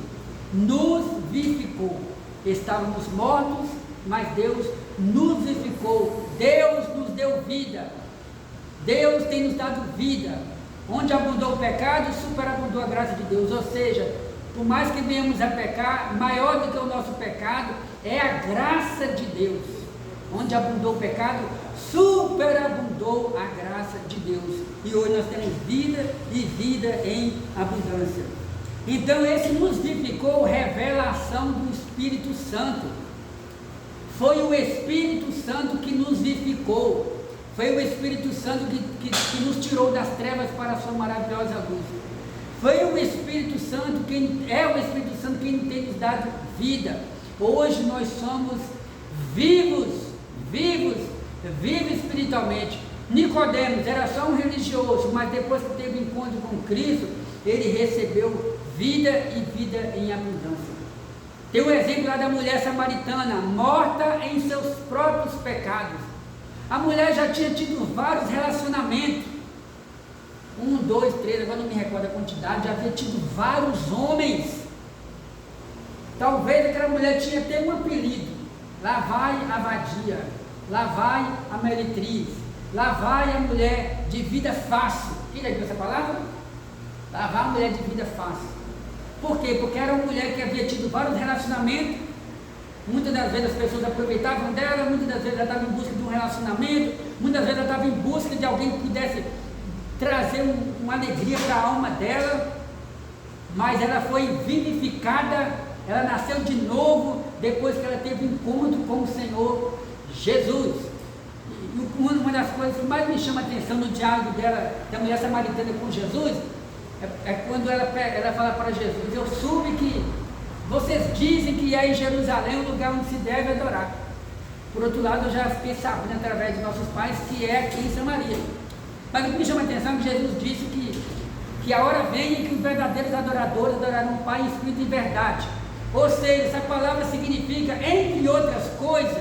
[SPEAKER 3] Nos vivificou. Estávamos mortos, mas Deus nos vivificou. Deus nos deu vida. Deus tem nos dado vida. Onde abundou o pecado, superabundou a graça de Deus. Ou seja, por mais que venhamos a pecar, maior do que o nosso pecado é a graça de Deus. Onde abundou o pecado, superabundou a graça de Deus. E hoje nós temos vida e vida em abundância. Então esse nos vivificou, revelação do Espírito Santo. Foi o Espírito Santo que nos vivificou. Foi o Espírito Santo que nos tirou das trevas para a sua maravilhosa luz. Foi o Espírito Santo quem tem nos dado vida. Hoje nós somos vivos espiritualmente. Nicodemos era só um religioso, mas depois que teve encontro com Cristo, ele recebeu vida e vida em abundância. Tem um exemplo lá da mulher samaritana, morta em seus próprios pecados. A mulher já tinha tido vários relacionamentos, 1, 2, 3, agora não me recordo a quantidade, já havia tido vários homens. Talvez aquela mulher tinha até um apelido, lá vai a vadia, lá vai a meretriz, lá vai a mulher de vida fácil. Quem já viu essa palavra? Lá vai a mulher de vida fácil. Por quê? Porque era uma mulher que havia tido vários relacionamentos. Muitas das vezes as pessoas aproveitavam dela, muitas das vezes ela estava em busca de um relacionamento, muitas vezes ela estava em busca de alguém que pudesse trazer uma alegria para a alma dela, mas ela foi vivificada, ela nasceu de novo depois que ela teve um encontro com o Senhor Jesus. E uma das coisas que mais me chama a atenção no diálogo dela, da mulher samaritana com Jesus, é quando ela fala para Jesus: eu soube que vocês dizem que é em Jerusalém o lugar onde se deve adorar. Por outro lado, eu já fiquei sabendo através de nossos pais que é aqui em Samaria. Mas o que me chama a atenção é que Jesus disse que a hora vem em que os verdadeiros adoradores adorarão o Pai em espírito e verdade. Ou seja, essa palavra significa, entre outras coisas,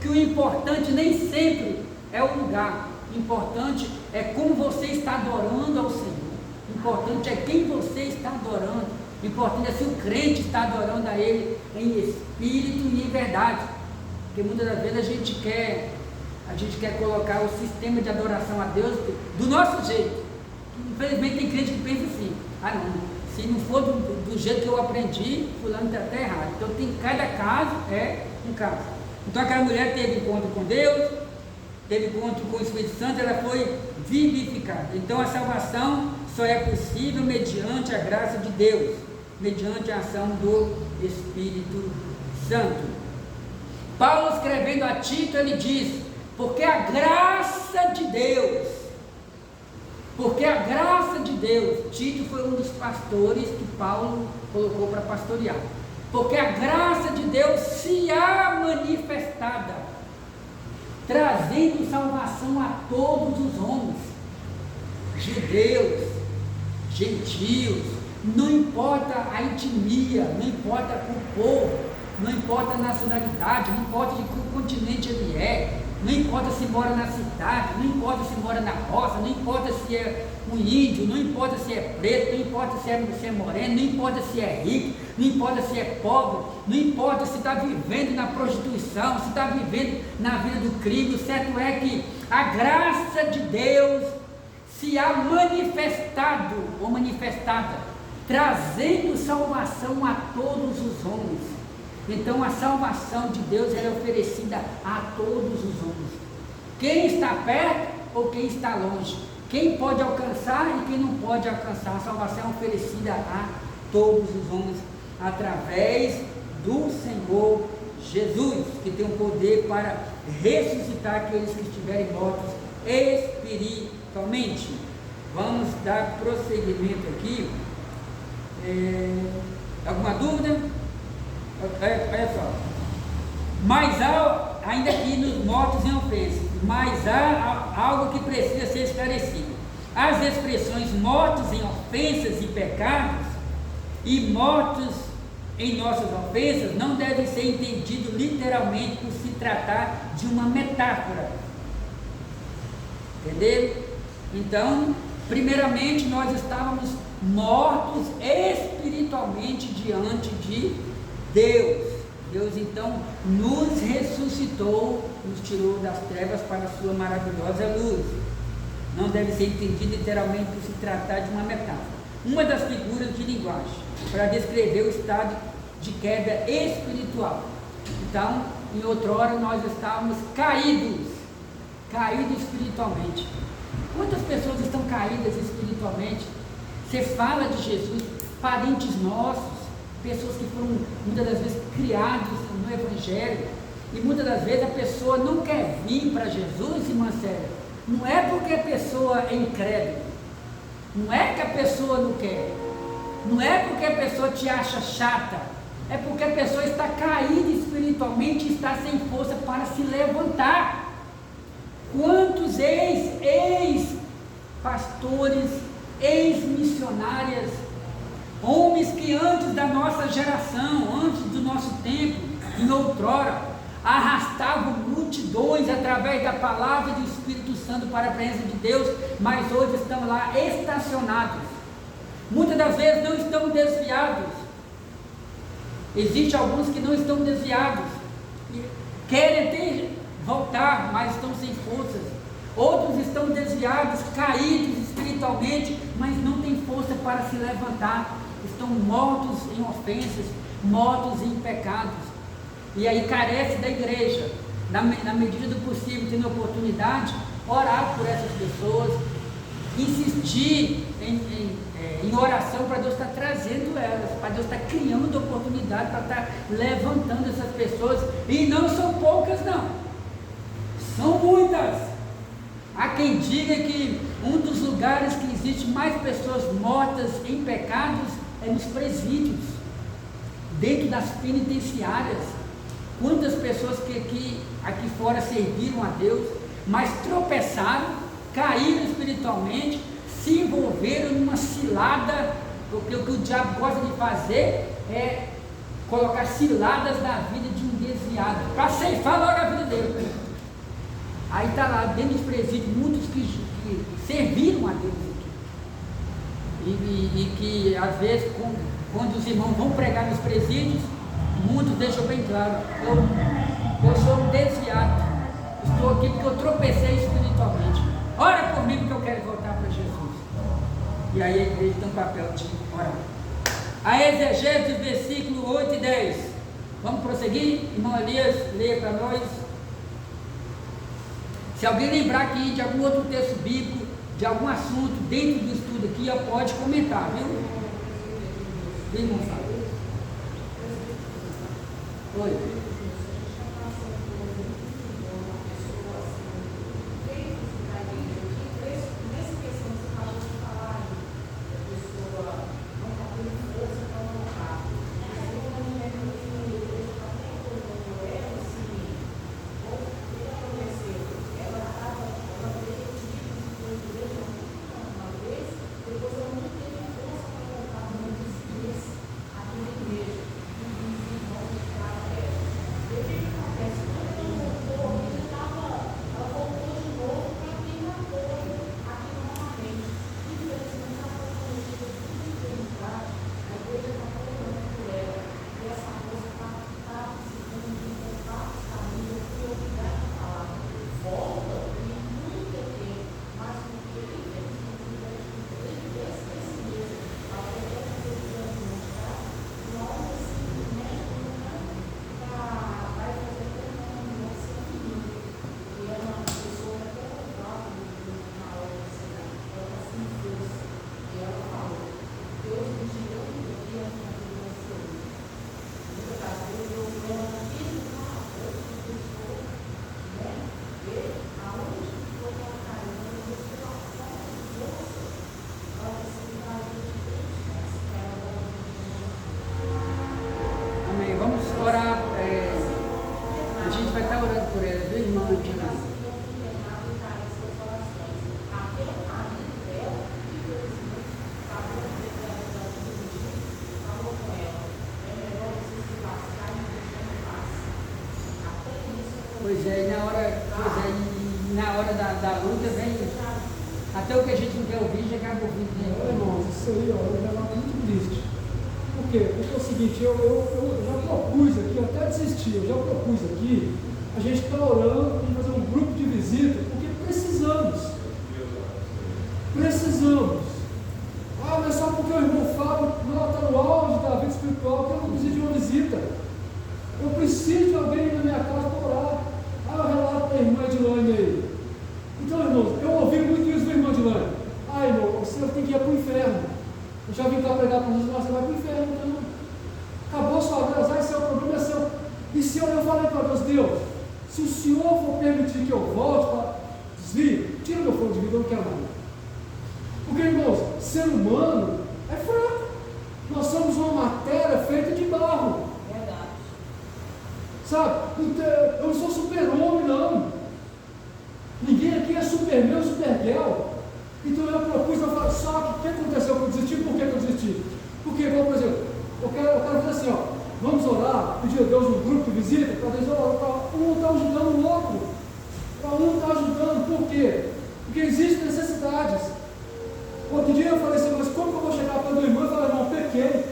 [SPEAKER 3] que o importante nem sempre é o lugar. O importante é como você está adorando ao Senhor. O importante é quem você está adorando. O importante é se o crente está adorando a Ele em espírito e em verdade. Porque muitas das vezes a gente quer colocar o sistema de adoração a Deus do nosso jeito. Infelizmente tem crente que pensa assim: ah não, se não for do jeito que eu aprendi, fulano está até errado. Então cada caso é um caso. Então aquela mulher teve encontro com Deus, teve encontro com o Espírito Santo, ela foi vivificada. Então a salvação só é possível mediante a graça de Deus, mediante a ação do Espírito Santo. Paulo, escrevendo a Tito, ele diz: Porque a graça de Deus, Tito foi um dos pastores que Paulo colocou para pastorear. Porque a graça de Deus se há manifestada, trazendo salvação a todos os homens, judeus, gentios, não importa a etnia, não importa o povo, não importa a nacionalidade, não importa de que continente ele é, não importa se mora na cidade, não importa se mora na roça, não importa se é um índio, não importa se é preto, não importa se é moreno, não importa se é rico, não importa se é pobre, não importa se está vivendo na prostituição, se está vivendo na vida do crime. O certo é que a graça de Deus se há manifestado ou manifestada, trazendo salvação a todos os homens. Então a salvação de Deus é oferecida a todos os homens, quem está perto ou quem está longe, quem pode alcançar e quem não pode alcançar. A salvação é oferecida a todos os homens, através do Senhor Jesus, que tem o poder para ressuscitar aqueles que estiverem mortos espiritualmente. Vamos dar prosseguimento aqui. Alguma dúvida? Olha só. Mas há, ainda aqui nos mortos em ofensas, mas há algo que precisa ser esclarecido. As expressões mortos em ofensas e pecados e mortos em nossas ofensas não devem ser entendidos literalmente por se tratar de uma metáfora. Entendeu? Então, primeiramente nós estávamos mortos espiritualmente diante de Deus. Deus então nos ressuscitou, nos tirou das trevas para a sua maravilhosa luz. Não deve ser entendido literalmente por se tratar de uma metáfora. Uma das figuras de linguagem para descrever o estado de queda espiritual. Então, em outrora nós estávamos caídos espiritualmente. Quantas pessoas estão caídas espiritualmente? Você fala de Jesus, parentes nossos, pessoas que foram muitas das vezes criados no Evangelho, e muitas das vezes a pessoa não quer vir para Jesus, irmã Célia. Não é porque a pessoa é incrédula, não é que a pessoa não quer, não é porque a pessoa te acha chata, é porque a pessoa está caída espiritualmente e está sem força para se levantar. Quantos ex-pastores, ex-missionárias, homens que antes da nossa geração, antes do nosso tempo, em outrora, arrastavam multidões através da palavra do Espírito Santo para a presença de Deus, mas hoje estão lá estacionados. Muitas das vezes não estão desviados. Existem alguns que não estão desviados, querem voltar, mas estão sem forças. Outros estão desviados, caídos espiritualmente, mas não têm força para se levantar. Estão mortos em ofensas, mortos em pecados. E aí carece da igreja, na medida do possível, tendo oportunidade, orar por essas pessoas, insistir em oração para Deus estar trazendo elas, para Deus estar criando oportunidade, para estar levantando essas pessoas. E não são poucas não, são muitas. Há quem diga que um dos lugares que existe mais pessoas mortas em pecados é nos presídios, dentro das penitenciárias. Quantas pessoas que aqui fora serviram a Deus, mas tropeçaram, caíram espiritualmente, se envolveram numa cilada, porque o que o diabo gosta de fazer é colocar ciladas na vida de um desviado, para ceifar logo a vida dele. Aí está lá dentro dos presídios muitos que serviram a Deus aqui. E que às vezes, quando os irmãos vão pregar nos presídios, muitos deixam bem claro: eu sou um desviado, estou aqui porque eu tropecei espiritualmente. Ora por mim porque eu quero voltar para Jesus. E aí a igreja tem um papel de orar. A exegese dos versículos 8 e 10. Vamos prosseguir? Irmão Elias, leia para nós. Se alguém lembrar aqui de algum outro texto bíblico, de algum assunto dentro do estudo aqui, pode comentar, viu? Irmão Fábio. Oi. Pois é, e na hora da luta vem até o que a gente não quer ouvir, já acaba ouvindo.
[SPEAKER 2] Né? Irmãos, isso aí, ó, é um negócio muito triste. Por quê? Porque é o seguinte, eu já propus aqui, eu até desisti, eu já propus aqui, a gente está orando em fazer um grupo de visita, porque precisamos. Precisamos. Ah, mas só porque o irmão Fábio está no auge da vida espiritual, que eu não preciso de uma visita. Eu preciso de alguém na minha casa para orar. Ah, o relato da irmã Edilane aí. Então, irmãos, eu ouvi muito isso do irmão Edilane. Ah, irmão, você tem que ir para o inferno. Eu já vim cá pregar para vocês, mas você vai para o inferno, então. Acabou sua vez, esse é o problema, é seu. E se eu falei para Deus, se o Senhor for permitir que eu volte para desvio, tira meu fogo de vida, eu não quero mais. Porque, irmãos, ser humano é fraco. Nós somos uma matéria feita de barro.
[SPEAKER 1] Verdade.
[SPEAKER 2] Sabe? Eu não sou super-homem, não. Ninguém aqui é super-meu, super-girl. Então eu propus, eu falo, só que o que aconteceu que eu desisti? Por que eu desisti? Porque, por exemplo, eu quero fazer assim, ó, vamos orar, pedir a Deus um grupo de visita, para Deus orar, para um está ajudando o outro. Para um está ajudando, por quê? Porque existem necessidades. Outro dia eu falei assim, mas como que eu vou chegar para o irmão e falar, irmão, pequei?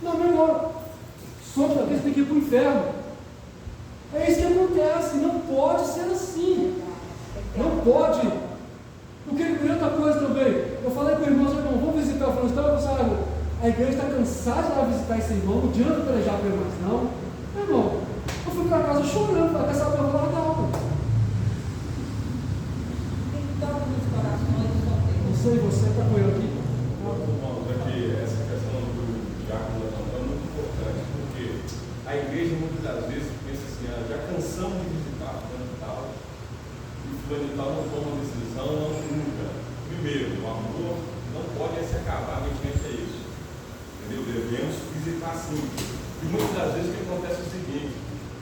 [SPEAKER 2] Não, meu irmão, só que talvez tem que ir para o inferno. É isso que acontece, não pode ser assim. Não pode. Porque outra coisa também, eu falei para o irmão, vamos visitar, eu falei, então, a igreja está cansada de ir lá visitar esse irmão, não adianta pelejar para ele mais não. Meu irmão, eu fui para casa chorando, falei, quer saber, eu vou largar algo.
[SPEAKER 1] Tem tanto nos corações, só tem.
[SPEAKER 2] Não sei, você está com ele aqui?
[SPEAKER 4] Irmãos, aqui, essa questão do diácono levantando é muito importante, porque a igreja muitas das vezes pensa assim, já cansamos de visitar fulano e tal, e fulano e tal não toma uma decisão, não muda. Primeiro, o amor não pode se acabar mediante a isso. Entendeu? Devemos visitar sim. E muitas das vezes o que acontece é o seguinte,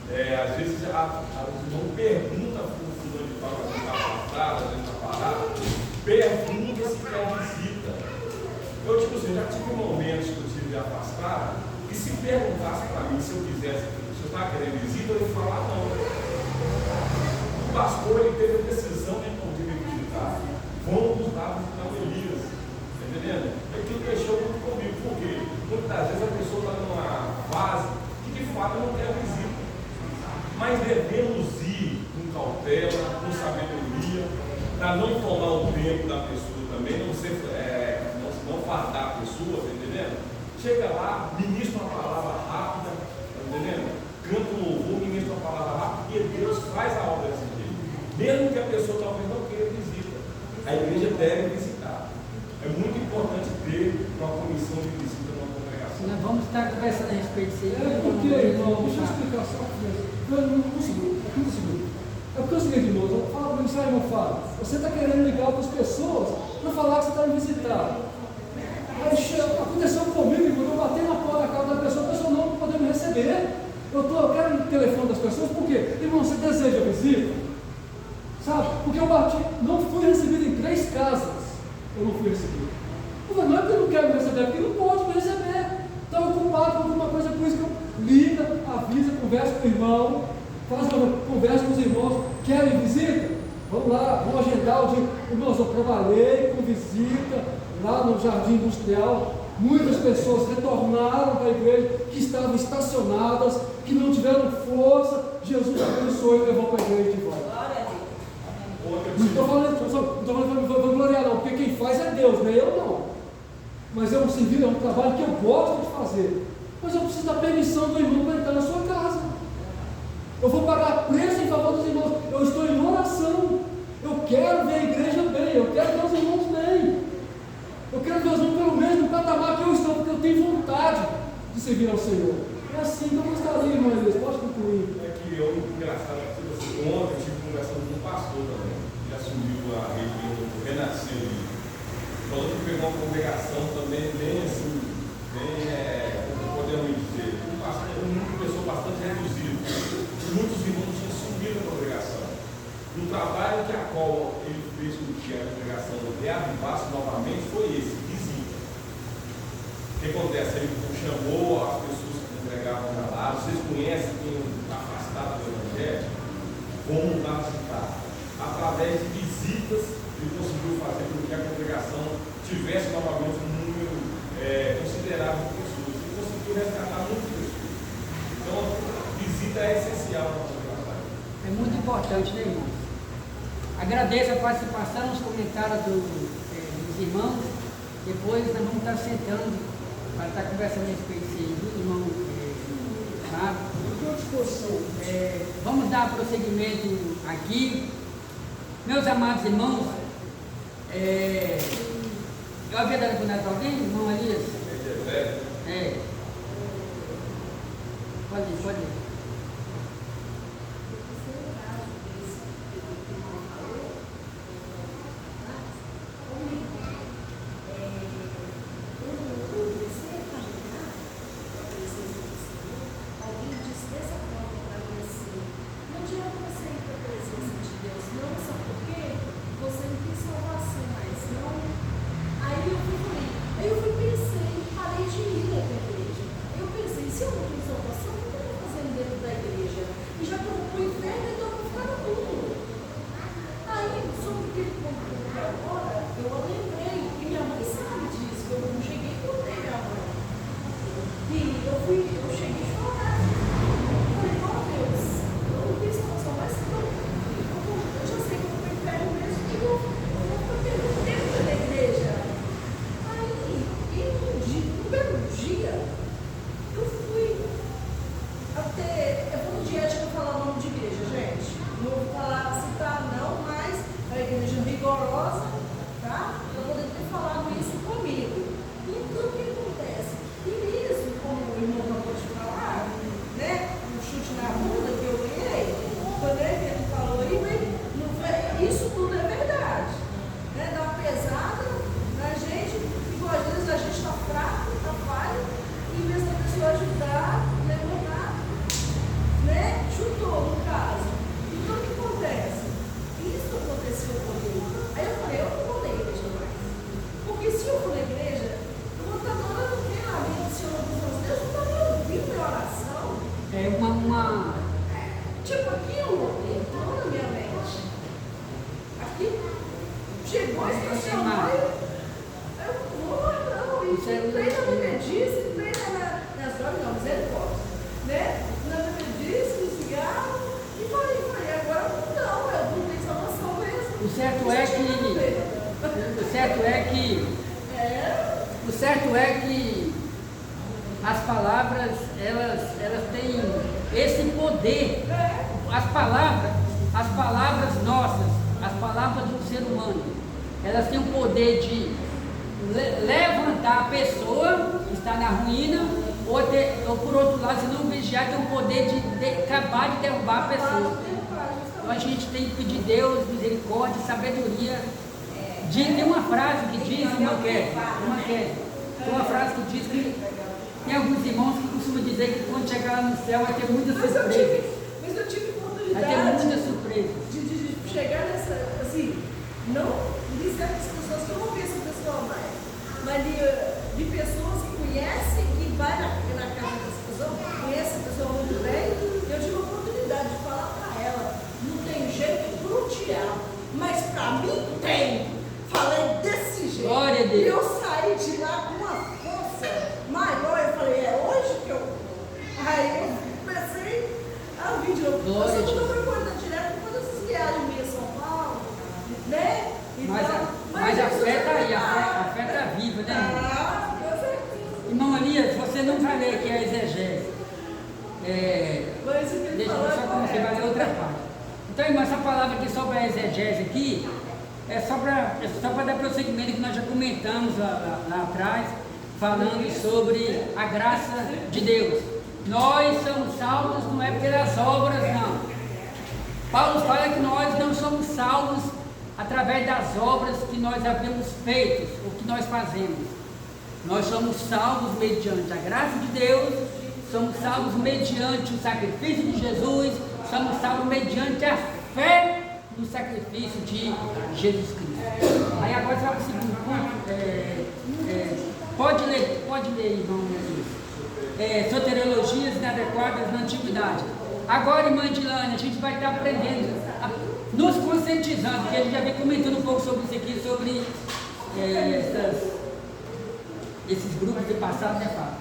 [SPEAKER 4] às vezes os irmãos perguntam para o fulano de tal, às vezes está afastado, às vezes está parado, pergunta se quer visita. Eu, tipo assim, já tive momentos que eu tive de afastar, e se perguntasse para mim se eu quisesse, se eu estava querendo visita, eu ia falar não. O pastor, ele teve a decisão de não me visitar. Vamos lá visitar o Elias. Está entendendo? Aquilo deixou muito comigo. Por quê? Muitas vezes a pessoa está numa fase que de fato não quer visita. Mas devemos ir com cautela, com sabedoria, para não tomar o tempo da pessoa também, não fardar a pessoa, tá entendendo? Chega lá, ministra uma palavra rápida, tá entendendo? Canta um louvor, ministra uma palavra rápida, e Deus faz a obra desse jeito. Mesmo que a pessoa talvez não queira visita, a igreja deve visitar. É muito importante ter uma comissão de visita numa congregação.
[SPEAKER 3] Nós vamos estar conversando a respeito disso aí.
[SPEAKER 2] É porque, irmão, deixa eu explicar só. Não consegui, aqui no segundo. É porque é o seguinte, irmão, eu falo para você, irmão Fábio, você está querendo ligar para as pessoas para falar que você está me visitar. Aí aconteceu comigo, irmão, eu bati na porta da casa da pessoa, a pessoa não pode me receber. Eu quero o telefone das pessoas, por quê? Irmão, você deseja visita? Sabe? Porque eu bati, não fui recebido em 3 casas. Eu não fui recebido. Não é porque eu não quero me receber, é porque não pode me receber. Está ocupado com alguma coisa, por isso que eu liga, avisa, conversa com o irmão, faz uma conversa com os irmãos, querem visita? Vamos lá, vamos agendar o dia. Irmãos, eu trabalhei com visita lá no Jardim Industrial. Muitas pessoas retornaram para a igreja que estavam estacionadas, que não tiveram força. Jesus abençoou e levou para a igreja de volta.
[SPEAKER 1] Glória a Deus.
[SPEAKER 2] Não estou falando para gloriar, não, porque quem faz é Deus, não é eu não. Mas é um serviço, é um trabalho que eu gosto de fazer. Mas eu preciso da permissão do irmão para entrar na sua casa. Eu vou pagar preço em favor dos irmãos. Eu estou em oração. Eu quero ver a igreja bem. Eu quero ver os irmãos bem. Eu quero ver os irmãos pelo mesmo patamar que eu estou, porque eu tenho vontade de servir ao Senhor. É assim que eu gostaria, irmão Elias. Pode concluir.
[SPEAKER 4] É que eu, engraçado, ontem eu estive conversando com um pastor também, que assumiu a região do Renascer. Falando que pegou uma congregação também bem assim, como podemos dizer, uma pessoa bastante reduzida. Muitos irmãos tinham subido a congregação. No trabalho que a qual ele fez com que a congregação reavivasse novamente foi esse, visita. O que acontece? Ele chamou as pessoas que congregavam lá, vocês conhecem quem está afastado do evangelho? como capacitar. Através de visitas, ele conseguiu fazer com que a congregação tivesse novamente um número considerável de pessoas. Ele conseguiu resgatar muitas pessoas. Então, a visita é essencial na congregação.
[SPEAKER 3] É muito importante, né, irmãos? Agradeço a participação, os comentários dos irmãos. Depois nós vamos estar sentando para estar conversando a respeito do irmão Fábio. Vamos dar prosseguimento aqui. Meus amados irmãos, eu havia dado boneco para alguém, irmão Elias? Pode ir. O certo é que as palavras, elas têm esse poder. As palavras nossas, as palavras do ser humano, elas têm o poder de levantar a pessoa que está na ruína, ou por outro lado, se não vigiar, tem o poder de acabar de derrubar a pessoa. Então a gente tem que pedir Deus misericórdia, sabedoria. Tem uma frase que diz, tem uma frase que diz que tem alguns irmãos que costumam dizer que quando chegar lá no céu vai ter muitas surpresas.
[SPEAKER 1] Mas eu tive oportunidade
[SPEAKER 3] vai ter muitas surpresas.
[SPEAKER 1] De chegar nessa, assim, não de certas pessoas que eu não conheço a pessoa mais, mas de pessoas que conhecem, que vai na casa dessa pessoa, conhece a pessoa muito bem. Eu tive a oportunidade de falar para ela, não tem jeito pro diabo, mas para mim tem. Falei desse jeito.
[SPEAKER 3] Glória a Deus.
[SPEAKER 1] E eu saí de lá com uma força maior. Eu falei, é hoje que eu. Aí eu comecei a vir de novo.
[SPEAKER 3] Glória a Deus.
[SPEAKER 1] Eu fui cortando direto com todas essas viagens minhas São Paulo, né?
[SPEAKER 3] Mas a fé está aí, a fé está viva, né? Irmão Elias, você não vai ler aqui a exegese. Deixa eu só como você vai ler outra parte. Então, irmão, essa palavra aqui sobre a exegese aqui. É só para dar prosseguimento que nós já comentamos lá atrás, falando sobre a graça de Deus. Nós somos salvos não é pelas obras, não. Paulo fala que nós não somos salvos através das obras que nós havíamos feito, o que nós fazemos. Nós somos salvos mediante a graça de Deus, somos salvos mediante o sacrifício de Jesus, somos salvos mediante a fé no sacrifício de Jesus Cristo. Aí agora você vai para o segundo ponto. Pode ler, irmão Jesus. Soteriologias inadequadas na antiguidade. Agora, irmã Dilane, a gente vai estar aprendendo, nos conscientizando, porque a gente já vem comentando um pouco sobre isso aqui, sobre esses grupos de passado, né, Fábio?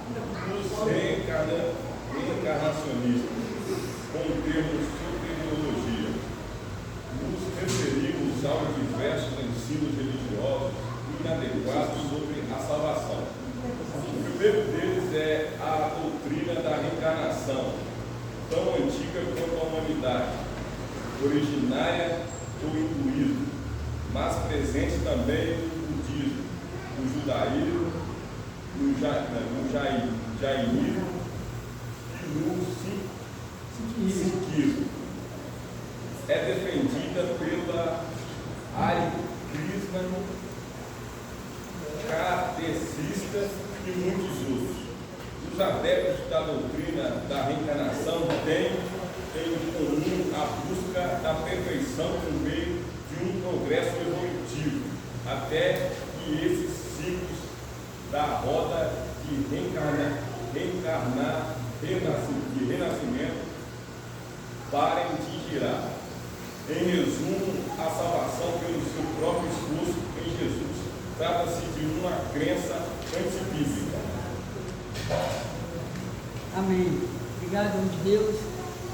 [SPEAKER 4] Os reencarnacionistas, com o termo soteriologia, nos referimos aos diversos ensinos religiosos inadequados sobre a salvação. O primeiro deles é a doutrina da reencarnação, tão antiga quanto a humanidade, originária do hinduísmo, mas presente também no budismo, no judaísmo, no jainismo e no sikhismo. É defendida pela Hare Krishna, kardecistas e muitos outros. Os adeptos da doutrina da reencarnação têm em comum a busca da perfeição por meio de um progresso evolutivo, até que esses ciclos da roda de renascimento parem de girar. Em resumo, a salvação pelo seu próprio esforço em Jesus trata-se de uma crença antibíblica.
[SPEAKER 3] Amém. Obrigado, nome de Deus.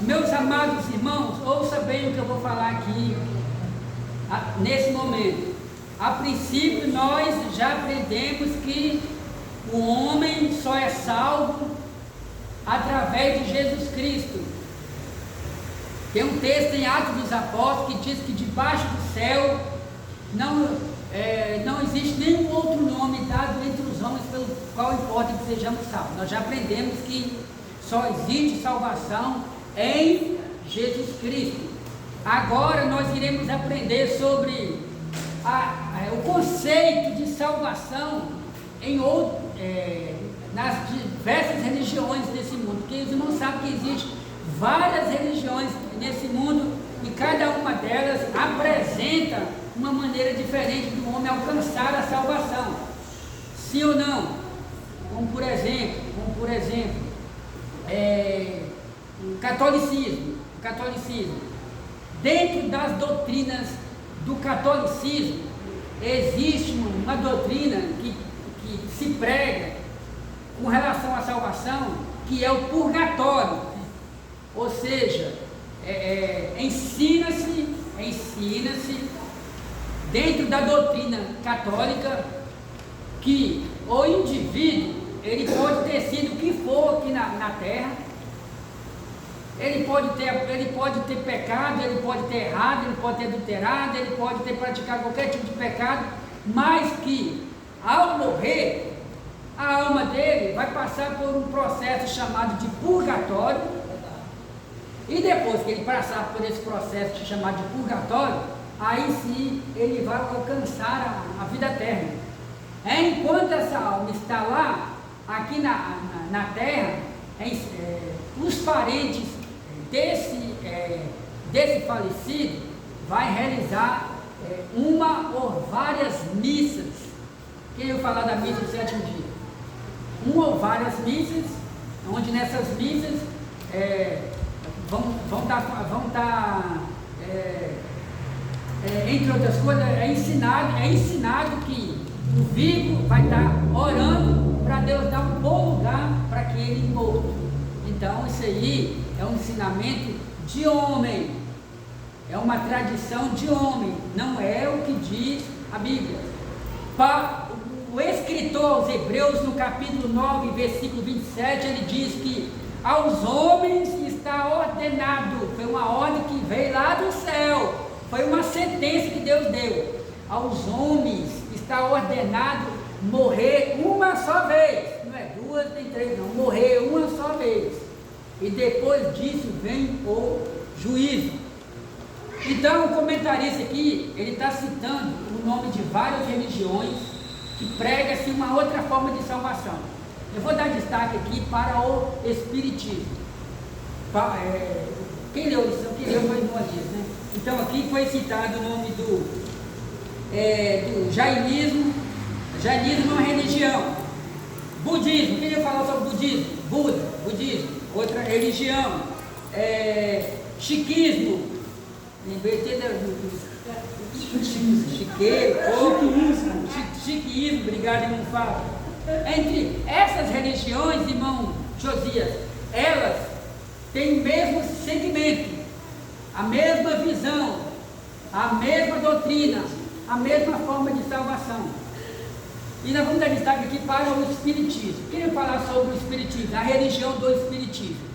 [SPEAKER 3] Meus amados irmãos, ouça bem o que eu vou falar aqui nesse momento. A princípio, nós já aprendemos que o homem só é salvo através de Jesus Cristo. Tem um texto em Atos dos Apóstolos que diz que debaixo do céu não existe nenhum outro nome dado entre os homens pelo qual importa que sejamos salvos. Nós já aprendemos que só existe salvação em Jesus Cristo. Agora nós iremos aprender sobre o conceito de salvação nas diversas religiões desse mundo, porque os irmãos sabem que existem várias religiões nesse mundo e cada uma delas apresenta uma maneira diferente do homem alcançar a salvação. Sim ou não? Como por exemplo, o catolicismo. Dentro das doutrinas do catolicismo, existe uma doutrina que se prega com relação à salvação, que é o purgatório. Ou seja, ensina-se dentro da doutrina católica que o indivíduo, ele pode ter sido o que for aqui na terra, ele pode ter pecado, ele pode ter errado, ele pode ter adulterado, ele pode ter praticado qualquer tipo de pecado, mas que ao morrer, a alma dele vai passar por um processo chamado de purgatório, e depois que ele passar por esse processo chamado de purgatório, aí sim ele vai alcançar a vida eterna. Enquanto essa alma está lá, aqui na terra, os parentes desse falecido vai realizar uma ou várias missas. Quem eu falar da missa do sétimo dia? Uma ou várias missas, onde nessas missas vão estar entre outras coisas, é ensinado que o vivo vai estar orando para Deus dar um bom lugar para aquele morto. Então isso aí é um ensinamento de homem, é uma tradição de homem, não é o que diz a Bíblia. O escritor aos Hebreus, no capítulo 9, versículo 27, ele diz que aos homens está ordenado, foi uma ordem que veio lá do céu, foi uma sentença que Deus deu, aos homens está ordenado morrer uma só vez, não é duas nem três não, morrer uma só vez, e depois disso vem o juízo. Então o comentarista aqui, ele está citando o nome de várias religiões que prega-se uma outra forma de salvação. Eu vou dar destaque aqui para o Espiritismo. Quem leu isso? Quem leu foi no Dias, né? Então aqui foi citado o nome do jainismo. Jainismo é uma religião. Budismo, quem ia falar sobre budismo? Buda, budismo, outra religião. chiquismo, lembrei até chiquismo, obrigado, irmão Fábio. Entre essas religiões, irmão Josias, elas têm o mesmo segmento, a mesma visão, a mesma doutrina, a mesma forma de salvação. E nós vamos dar destaque aqui para o Espiritismo. Queria falar sobre o Espiritismo, a religião do Espiritismo.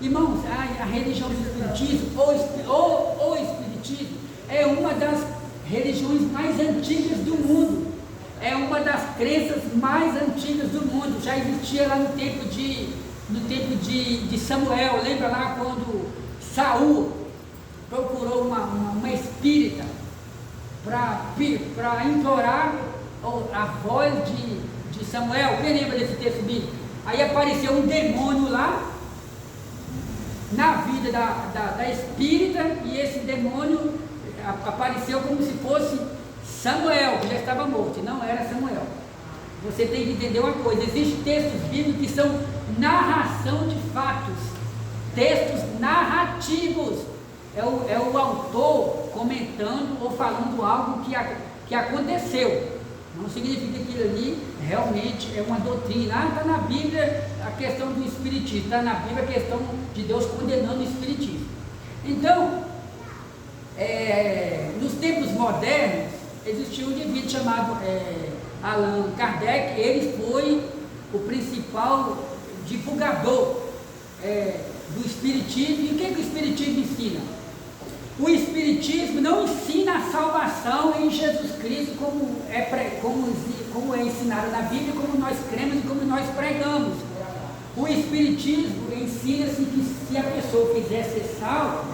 [SPEAKER 3] Irmãos, a religião do Espiritismo, ou o Espiritismo, é uma das religiões mais antigas do mundo. É uma das crenças mais antigas do mundo. Já existia lá no tempo de Samuel. Lembra lá quando Saul procurou uma espírita para implorar a voz de Samuel? Quem lembra desse texto bíblico? Aí apareceu um demônio lá na vida da espírita, e esse demônio apareceu como se fosse Samuel, que já estava morto, e não era Samuel. Você tem que entender uma coisa: existem textos bíblicos que são narração de fatos, textos narrativos. É o autor comentando ou falando algo que aconteceu. Não significa que aquilo ali realmente é uma doutrina. Está na Bíblia a questão do Espiritismo, está na Bíblia a questão de Deus condenando o Espiritismo. Então, nos tempos modernos, existiu um indivíduo chamado Allan Kardec. Ele foi o principal divulgador do Espiritismo. E o que o Espiritismo ensina? O Espiritismo não ensina a salvação em Jesus Cristo como é ensinado na Bíblia, como nós cremos e como nós pregamos. O Espiritismo ensina-se que se a pessoa quiser ser salva,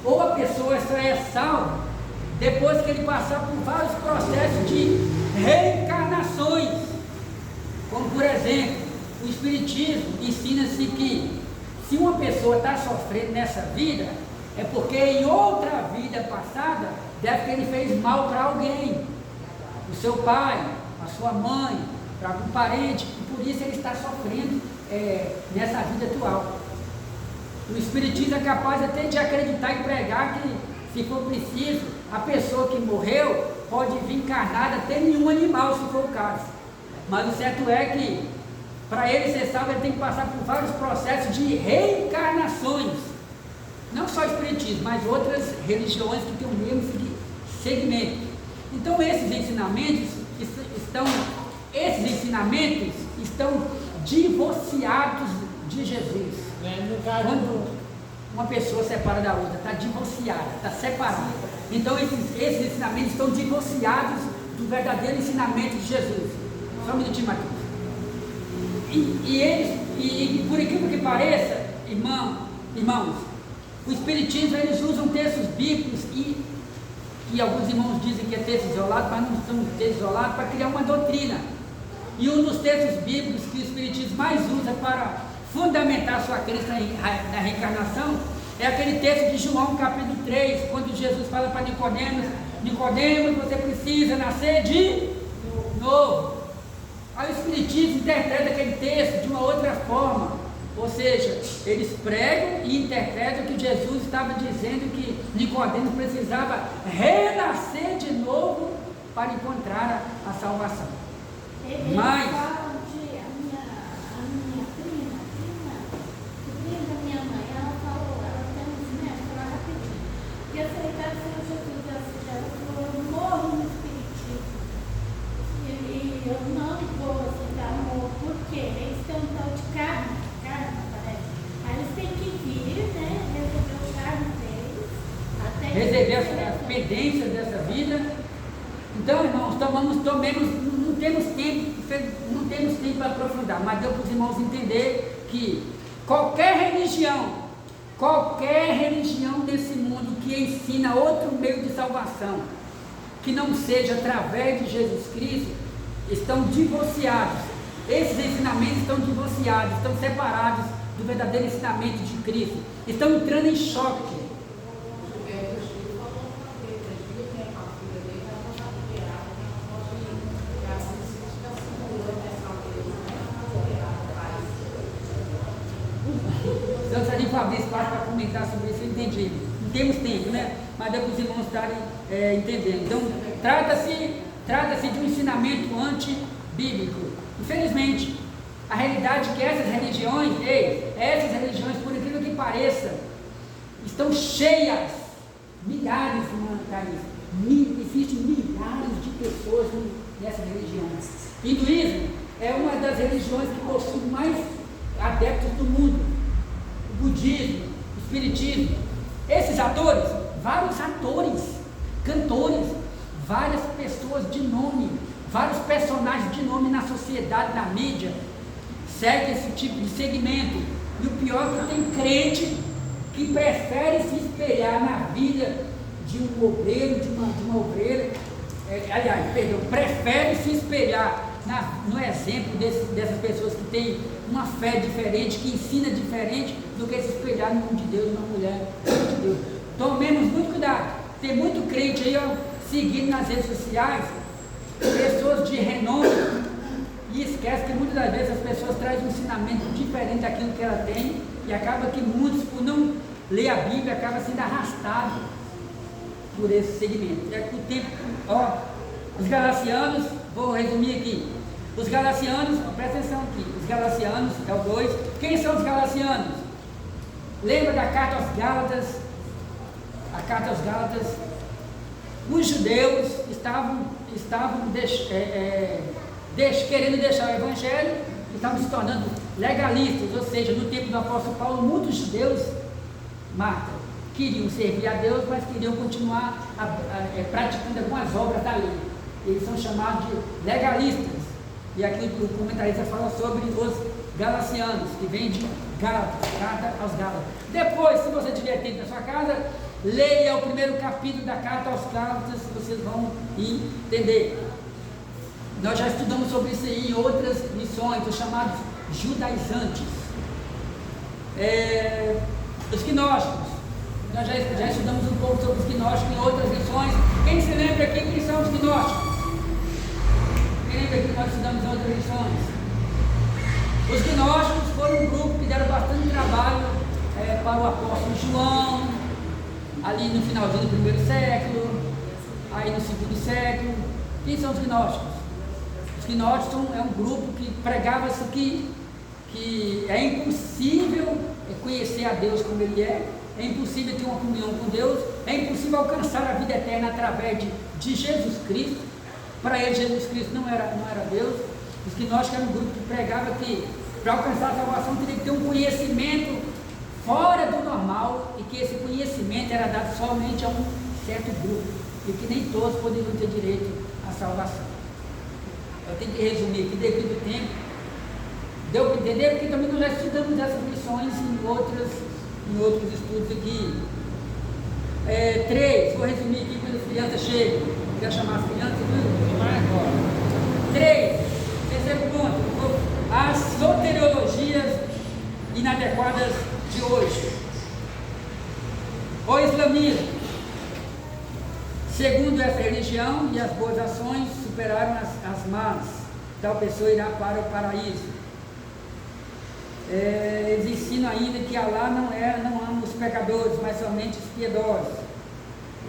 [SPEAKER 3] ou a pessoa só é salva depois que ele passar por vários processos de reencarnações. Como, por exemplo, o Espiritismo ensina-se que se uma pessoa está sofrendo nessa vida, é porque em outra vida passada, deve que ele fez mal para alguém, o seu pai, a sua mãe, para algum parente, e por isso ele está sofrendo nessa vida atual. O Espiritismo é capaz até de acreditar e pregar que, se for preciso, a pessoa que morreu pode vir encarnada até em um animal, se for o caso. Mas o certo é que, para ele ser salvo, ele tem que passar por vários processos de reencarnações. Não só o Espiritismo, mas outras religiões que têm o mesmo segmento. Então esses ensinamentos estão divorciados de Jesus. Quando uma pessoa separa da outra, está divorciada, está separada. Então esses ensinamentos estão divorciados do verdadeiro ensinamento de Jesus. Só um minutinho, Matheus. E por incrível que pareça, irmãos, o Espiritismo, eles usam textos bíblicos e alguns irmãos dizem que é texto isolado, mas não são textos isolados, para criar uma doutrina. E um dos textos bíblicos que o Espiritismo mais usa para fundamentar sua crença na reencarnação é aquele texto de João capítulo 3, quando Jesus fala para Nicodemos, você precisa nascer de novo. Aí o Espiritismo interpreta aquele texto de uma outra forma. Ou seja, eles pregam e interpretam que Jesus estava dizendo que Nicodemos precisava renascer de novo para encontrar a salvação. Mas
[SPEAKER 5] a minha prima da minha mãe, ela falou, ela tem uns netos, ela rapidinho, que aceitaram o Senhor Jesus da cidade. Ela falou, eu morro no Espiritismo. E eu não vou aceitar amor, porque eles têm um tal de karma, parece. Aí eles têm que vir, né, resolver o karma deles, até
[SPEAKER 3] resolver as pendências dessa vida. Então, irmãos, não temos tempo para aprofundar, mas deu para os irmãos entender que qualquer religião desse mundo que ensina outro meio de salvação, que não seja através de Jesus Cristo, estão divorciados. Esses ensinamentos estão divorciados, estão separados do verdadeiro ensinamento de Cristo, estão entrando em choque. Fabrício Bíblia. Não temos tempo, né? Mas dá para os irmãos estarem entendendo. Então, trata-se de um ensinamento antibíblico. Infelizmente, a realidade é que essas religiões, por incrível que pareça, estão cheias, milhares, existem milhares de pessoas nessas religiões. O hinduísmo é uma das religiões que possui mais adeptos do mundo. O budismo, o espiritismo, esses atores, vários atores, cantores, várias pessoas de nome, vários personagens de nome na sociedade, na mídia, seguem esse tipo de segmento. E o pior é que tem crente que prefere se espelhar na vida de um obreiro, de uma obreira, prefere se espelhar no exemplo dessas pessoas que têm uma fé diferente, que ensina diferente, do que se espelhar no mundo de Deus, numa mulher de Deus. Tomemos muito cuidado. Tem muito crente aí, seguindo nas redes sociais, pessoas de renome, e esquece que muitas das vezes as pessoas trazem um ensinamento diferente daquilo que ela tem, e acaba que muitos, por não ler a Bíblia, acabam sendo arrastados por esse segmento. O tempo, os Galacianos, vou resumir aqui. Os Galacianos, presta atenção aqui, os Galacianos é o 2. Quem são os Galacianos? Lembra da carta aos Gálatas? A carta aos Gálatas, os judeus estavam querendo deixar o evangelho, estavam se tornando legalistas, ou seja, no tempo do apóstolo Paulo, muitos judeus, Marta, queriam servir a Deus, mas queriam continuar praticando algumas obras da lei. Eles são chamados de legalistas. E aqui o comentarista fala sobre os Galacianos, que vem de Gálatas, carta aos Gálatas. Depois, se você tiver tempo na sua casa, leia o primeiro capítulo da carta aos Gálatas, vocês vão entender. Nós já estudamos sobre isso aí em outras lições, os chamados judaizantes. Os gnósticos. Nós já estudamos um pouco sobre os gnósticos em outras lições. Quem se lembra aqui quem são os gnósticos? Quem lembra que nós estudamos em outras lições? Os gnósticos foram um grupo que deram bastante trabalho para o apóstolo João, ali no finalzinho do primeiro século, aí no segundo século. Quem são os gnósticos? Os gnósticos é um grupo que pregava-se que é impossível conhecer a Deus como Ele é impossível ter uma comunhão com Deus, é impossível alcançar a vida eterna através de Jesus Cristo. Para eles, Jesus Cristo não era Deus. Os gnósticos eram um grupo que pregava que para alcançar a salvação teria que ter um conhecimento fora do normal, e que esse conhecimento era dado somente a um certo grupo, e que nem todos poderiam ter direito à salvação. Eu tenho que resumir aqui devido ao tempo. Deu para entender? Porque também nós já estudamos essas lições em outros estudos aqui. 3, vou resumir aqui quando as crianças chegam. Quer chamar as crianças? Vai agora. 3, terceiro ponto, as soteriologias inadequadas de hoje. O islamismo. Segundo essa religião, e as boas ações superaram as más, tal pessoa irá para o paraíso. Eles ensinam ainda que Allah não ama os pecadores, mas somente os piedosos.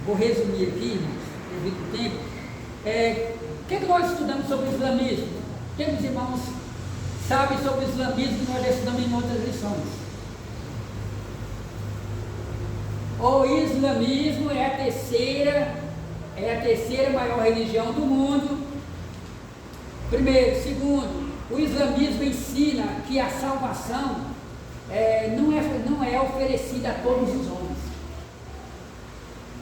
[SPEAKER 3] Vou resumir aqui, devido ao tempo. O que nós estudamos sobre o islamismo? O que os irmãos sabem sobre o islamismo que nós já estudamos em outras lições? O islamismo é a terceira maior religião do mundo. Primeiro. Segundo, o islamismo ensina que a salvação não é oferecida a todos os homens.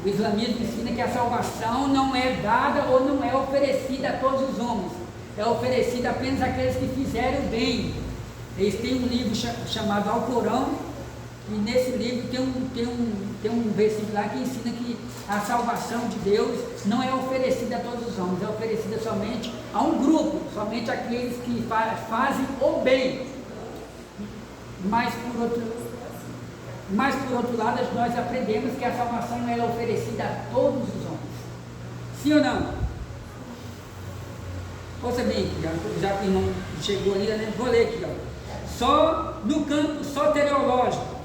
[SPEAKER 3] O islamismo ensina que a salvação não é dada ou não é oferecida a todos os homens. É oferecida apenas àqueles que fizeram o bem. Eles têm um livro chamado Alcorão, e nesse livro tem um versículo lá que ensina que a salvação de Deus não é oferecida a todos os homens, é oferecida somente a um grupo, somente aqueles que fazem o bem. Mas por outro lado, nós aprendemos que a salvação é oferecida a todos os homens. Sim ou não? Ouça bem aqui, já que o irmão chegou ali, né? Vou ler aqui, Só no campo soteriológico.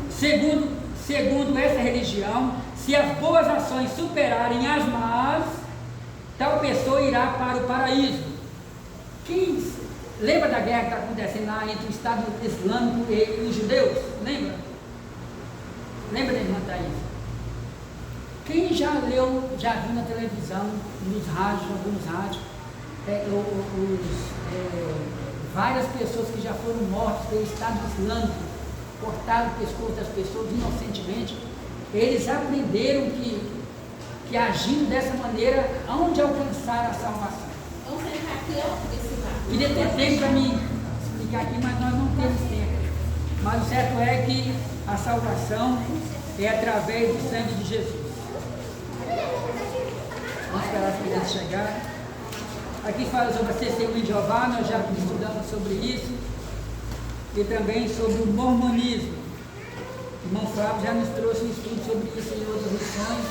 [SPEAKER 3] Segundo essa religião, se as boas ações superarem as más, tal pessoa irá para o paraíso. Lembra da guerra que está acontecendo lá entre o Estado Islâmico e os judeus? Lembra? Lembra da irmã Thaís? Quem já viu na televisão, nos rádios, alguns rádios, várias pessoas que já foram mortas pelo Estado Islâmico, cortaram o pescoço das pessoas inocentemente. Eles aprenderam que agindo dessa maneira, onde alcançar a salvação.
[SPEAKER 5] Vamos sentar aqui, ó, desse lado.
[SPEAKER 3] Queria ter tempo para me explicar aqui, mas nós não temos tempo. Mas o certo é que a salvação é através do sangue de Jesus. Vamos esperar as crianças chegar. Aqui fala sobre a testemunha de Jeová, nós já estudamos sobre isso. E também sobre o mormonismo. O irmão Flávio já nos trouxe um estudo sobre isso em outras lições.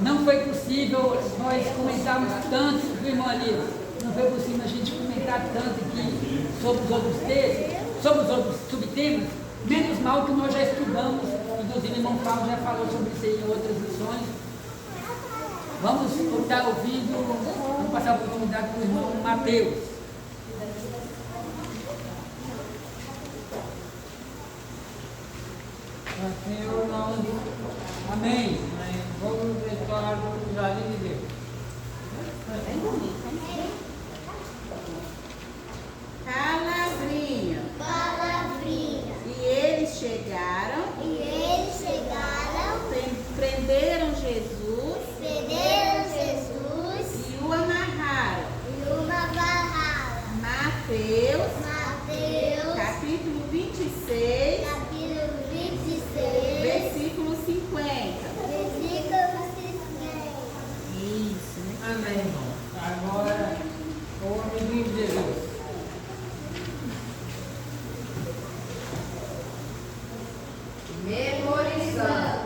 [SPEAKER 3] Não foi possível nós comentarmos tanto, irmão Alívio, não foi possível a gente comentar tanto aqui sobre os outros textos, sobre os outros subtemas, menos mal que nós já estudamos, inclusive o irmão Flávio já falou sobre isso em outras lições. Vamos estar ouvindo, vamos passar a oportunidade para o irmão Mateus.
[SPEAKER 6] Senhor, nós
[SPEAKER 3] Amém.
[SPEAKER 6] vamos declarar o jardim de Deus.
[SPEAKER 5] Bem bonito.
[SPEAKER 7] Palavrinha. E eles chegaram, prenderam Jesus e o amarraram. Mateus, capítulo 26, versículo 50. Isso, né?
[SPEAKER 6] Amém, irmão. Agora, o amiguinho de Jesus.
[SPEAKER 8] Memorizando,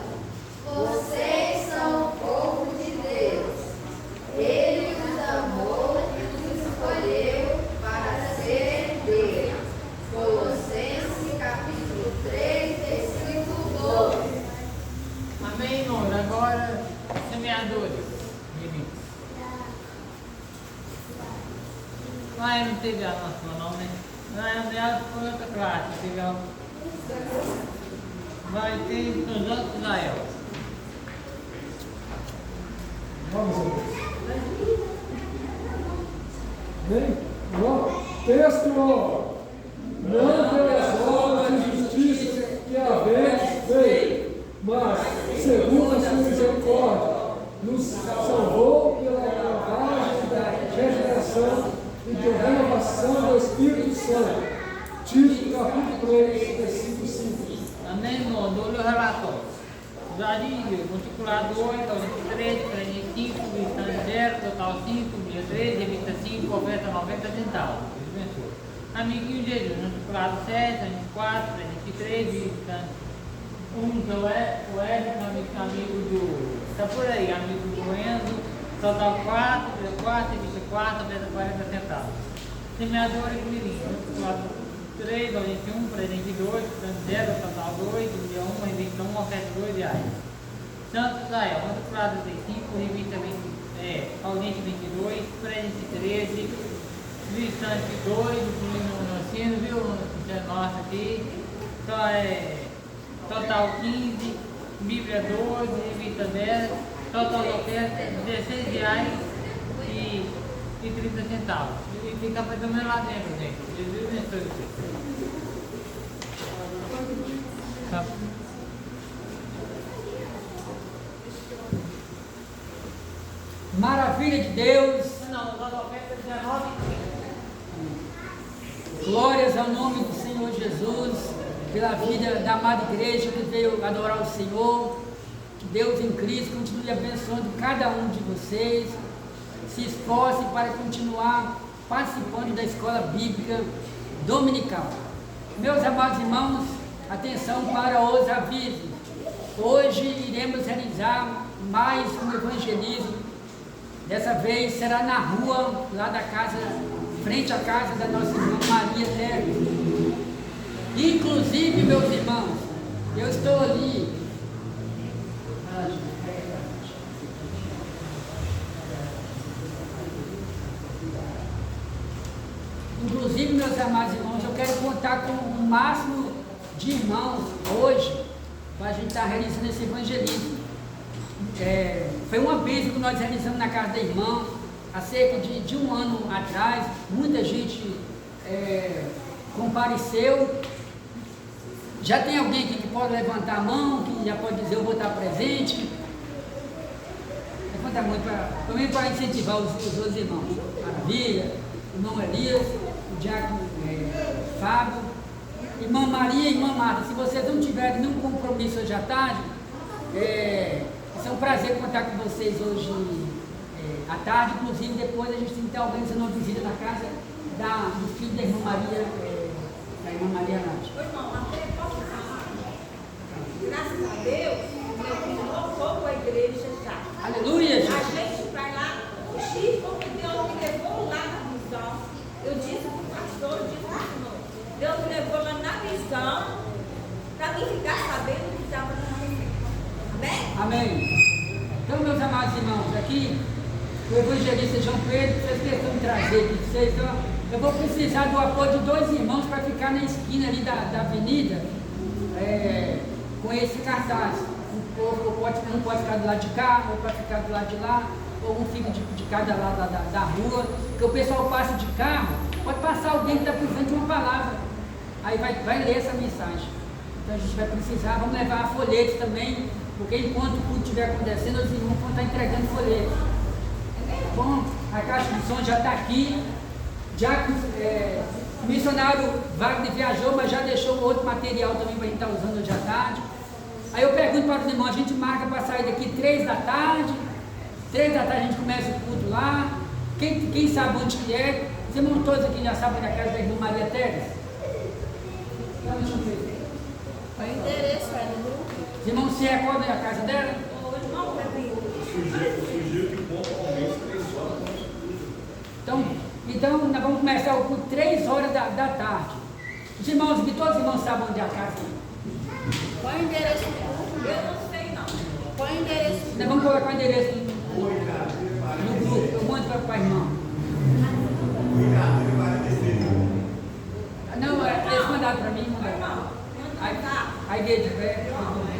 [SPEAKER 8] vocês são o povo de Deus. Ele os amou e os escolheu para serem dele. Colossenses capítulo 3, versículo 12.
[SPEAKER 6] Amém, irmãos. Agora, semeadores. Lá não teve a nossa não, né? Lá foi outra classe. Teve a... Vai ter nos outros Israel.
[SPEAKER 2] Vamos a Deus. Amém? Ó, texto, ó. Não pelas obras de justiça que havemos feito, mas segundo a sua misericórdia, nos salvou pela lavagem da regeneração e de renovação do Espírito Santo. Tito, capítulo 3, versículo 5.
[SPEAKER 6] Amém, irmão. Dou-lhe o relatório. Jardim de Deus, multiplicado 8, 23, 35, vista 0, total 5, dia 13, vista 5, oferta 90 centavos. Deus abençoe. Amiguinho de Jesus, multiplicado 7, 24, 33, vista 1, que o Érico, amigo do... Está por aí, amigo do Enzo, total 4, 24, oferta 40 centavos. Semeador e Mirim, multiplicado 3, 21, presente 2, portanto 0, total 2, dia 1, revista 1, oferta 2 reais. Santo Israel, multiplicado 35, revista 20, audiente 22, presente 13, visitante 2, no ensino, viu? Nossa aqui, total 15, Bíblia 12, revista 10, total de oferta 16 reais e 30 centavos. E fica mais ou menos lá dentro, gente. Jesus abençoe você. Tá.
[SPEAKER 3] Maravilha de Deus.
[SPEAKER 6] Não, total oferta 19 e 30.
[SPEAKER 3] Glórias ao nome do Senhor Jesus, pela vida da amada igreja que veio adorar o Senhor. Que Deus em Cristo continue abençoando cada um de vocês. Se esforce para continuar participando da escola bíblica dominical. Meus amados irmãos, atenção para os avisos. Hoje iremos realizar mais um evangelismo. Dessa vez será na rua, lá da casa, frente à casa da nossa irmã Maria Teres. Inclusive, meus irmãos, eu estou ali. Inclusive, meus amados irmãos, eu quero contar com o máximo de irmãos hoje para a gente estar realizando esse evangelismo. Foi uma bênção que nós realizamos na casa da irmã há cerca de um ano atrás. Muita gente compareceu. Já tem alguém aqui que pode levantar a mão, que já pode dizer eu vou estar presente? Levanta a mão também para incentivar os outros irmãos. Maravilha, irmão Elias, o diácono Fábio, irmã Maria e irmã Marta. Se vocês não tiverem nenhum compromisso hoje à tarde, é um prazer contar com vocês hoje à tarde. Inclusive, depois a gente tem que estar organizando uma visita na casa do filho da irmã Maria, da irmã Maria Nádia.
[SPEAKER 1] Ô, irmão, até posso falar? Graças a Deus, meu filho voltou para a igreja já.
[SPEAKER 3] Aleluia, gente.
[SPEAKER 1] A gente vai lá, o Chico que Deus me levou lá na visão. Eu disse para o pastor, eu disse para o senhor, Deus me levou lá na visão para mim ficar sabendo que estava na visão. Amém?
[SPEAKER 3] Amém. Então, meus amados irmãos, aqui o evangelista João Pedro fez questão de trazer aqui para vocês. Então, eu vou precisar do apoio de 2 irmãos para ficar na esquina ali da avenida com esse cartaz. Um pode ficar do lado de cá, ou pode ficar do lado de lá, ou um fica de cada lado da rua, que o pessoal passa de carro, pode passar alguém que está precisando de uma palavra, aí vai ler essa mensagem. Então a gente vai precisar, vamos levar folhetos também, porque enquanto o culto estiver acontecendo, os irmãos vão estar entregando folhetos. Bom, a caixa de som já está aqui, já o missionário Wagner viajou, mas já deixou outro material também para a gente estar usando hoje à tarde. Aí eu pergunto para os irmãos, a gente marca para sair daqui 3 da tarde, 3 da tarde a gente começa o culto lá. Quem sabe onde que é? Os irmãos todos aqui já sabem da casa da irmã Maria Teres?
[SPEAKER 1] O endereço é no grupo.
[SPEAKER 3] Os irmãos se recordam da casa dela?
[SPEAKER 1] O irmão
[SPEAKER 4] Surgiu que pontualmente 3 horas.
[SPEAKER 3] Então nós vamos começar o culto 3 horas da tarde. Os irmãos aqui, todos os irmãos sabem onde é a casa.
[SPEAKER 1] Qual o endereço do grupo? Eu não sei não. Qual o endereço do
[SPEAKER 3] Nós vamos colocar o endereço no grupo, eu mando para a irmã. Não, eles mandaram para mim, mandaram. A igreja,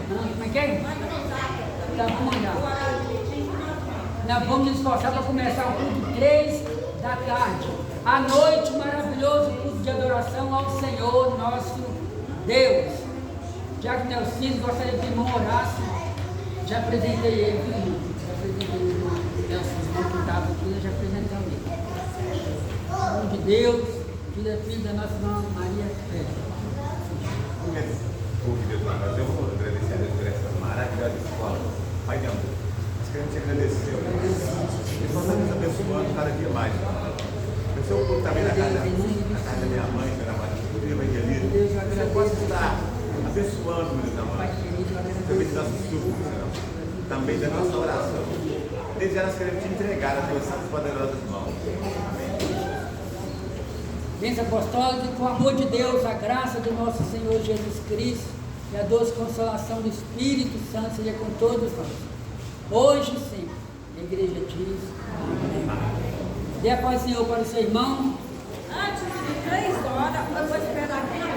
[SPEAKER 3] como é que é? Tá, vamos mandar. Nós vamos nos esforçar para começar o culto 3 da tarde. À noite, um maravilhoso culto de adoração ao Senhor, nosso Deus. Diácono Nelcino, gostaria que o irmão orasse. Já apresentei ele, irmão. Já apresentei o irmão Nelcino, não estava aqui, eu já apresentei ele. Em nome de Deus, filho da nossa irmã Maria Félix.
[SPEAKER 9] Mas eu vou agradecer a Deus por essa maravilhosa escola. Pai de amor, nós queremos te agradecer. E nós estamos abençoando cada dia mais. Abençoa o culto também na casa da minha mãe, da Maria, do evangelista. Você pode estar abençoando, meus amados. Também de nossos súplicas, também da nossa oração. Desde já nós queremos te entregar as tuas santas poderosas mãos. Amém.
[SPEAKER 3] Bênção apostólica, com o amor de Deus, a graça do nosso Senhor Jesus Cristo e a doce consolação do Espírito Santo seja com todos nós, hoje e sempre. A igreja diz amém. Dê a paz, Senhor, para o seu irmão.
[SPEAKER 1] Antes de 3 horas, eu vou esperar aqui na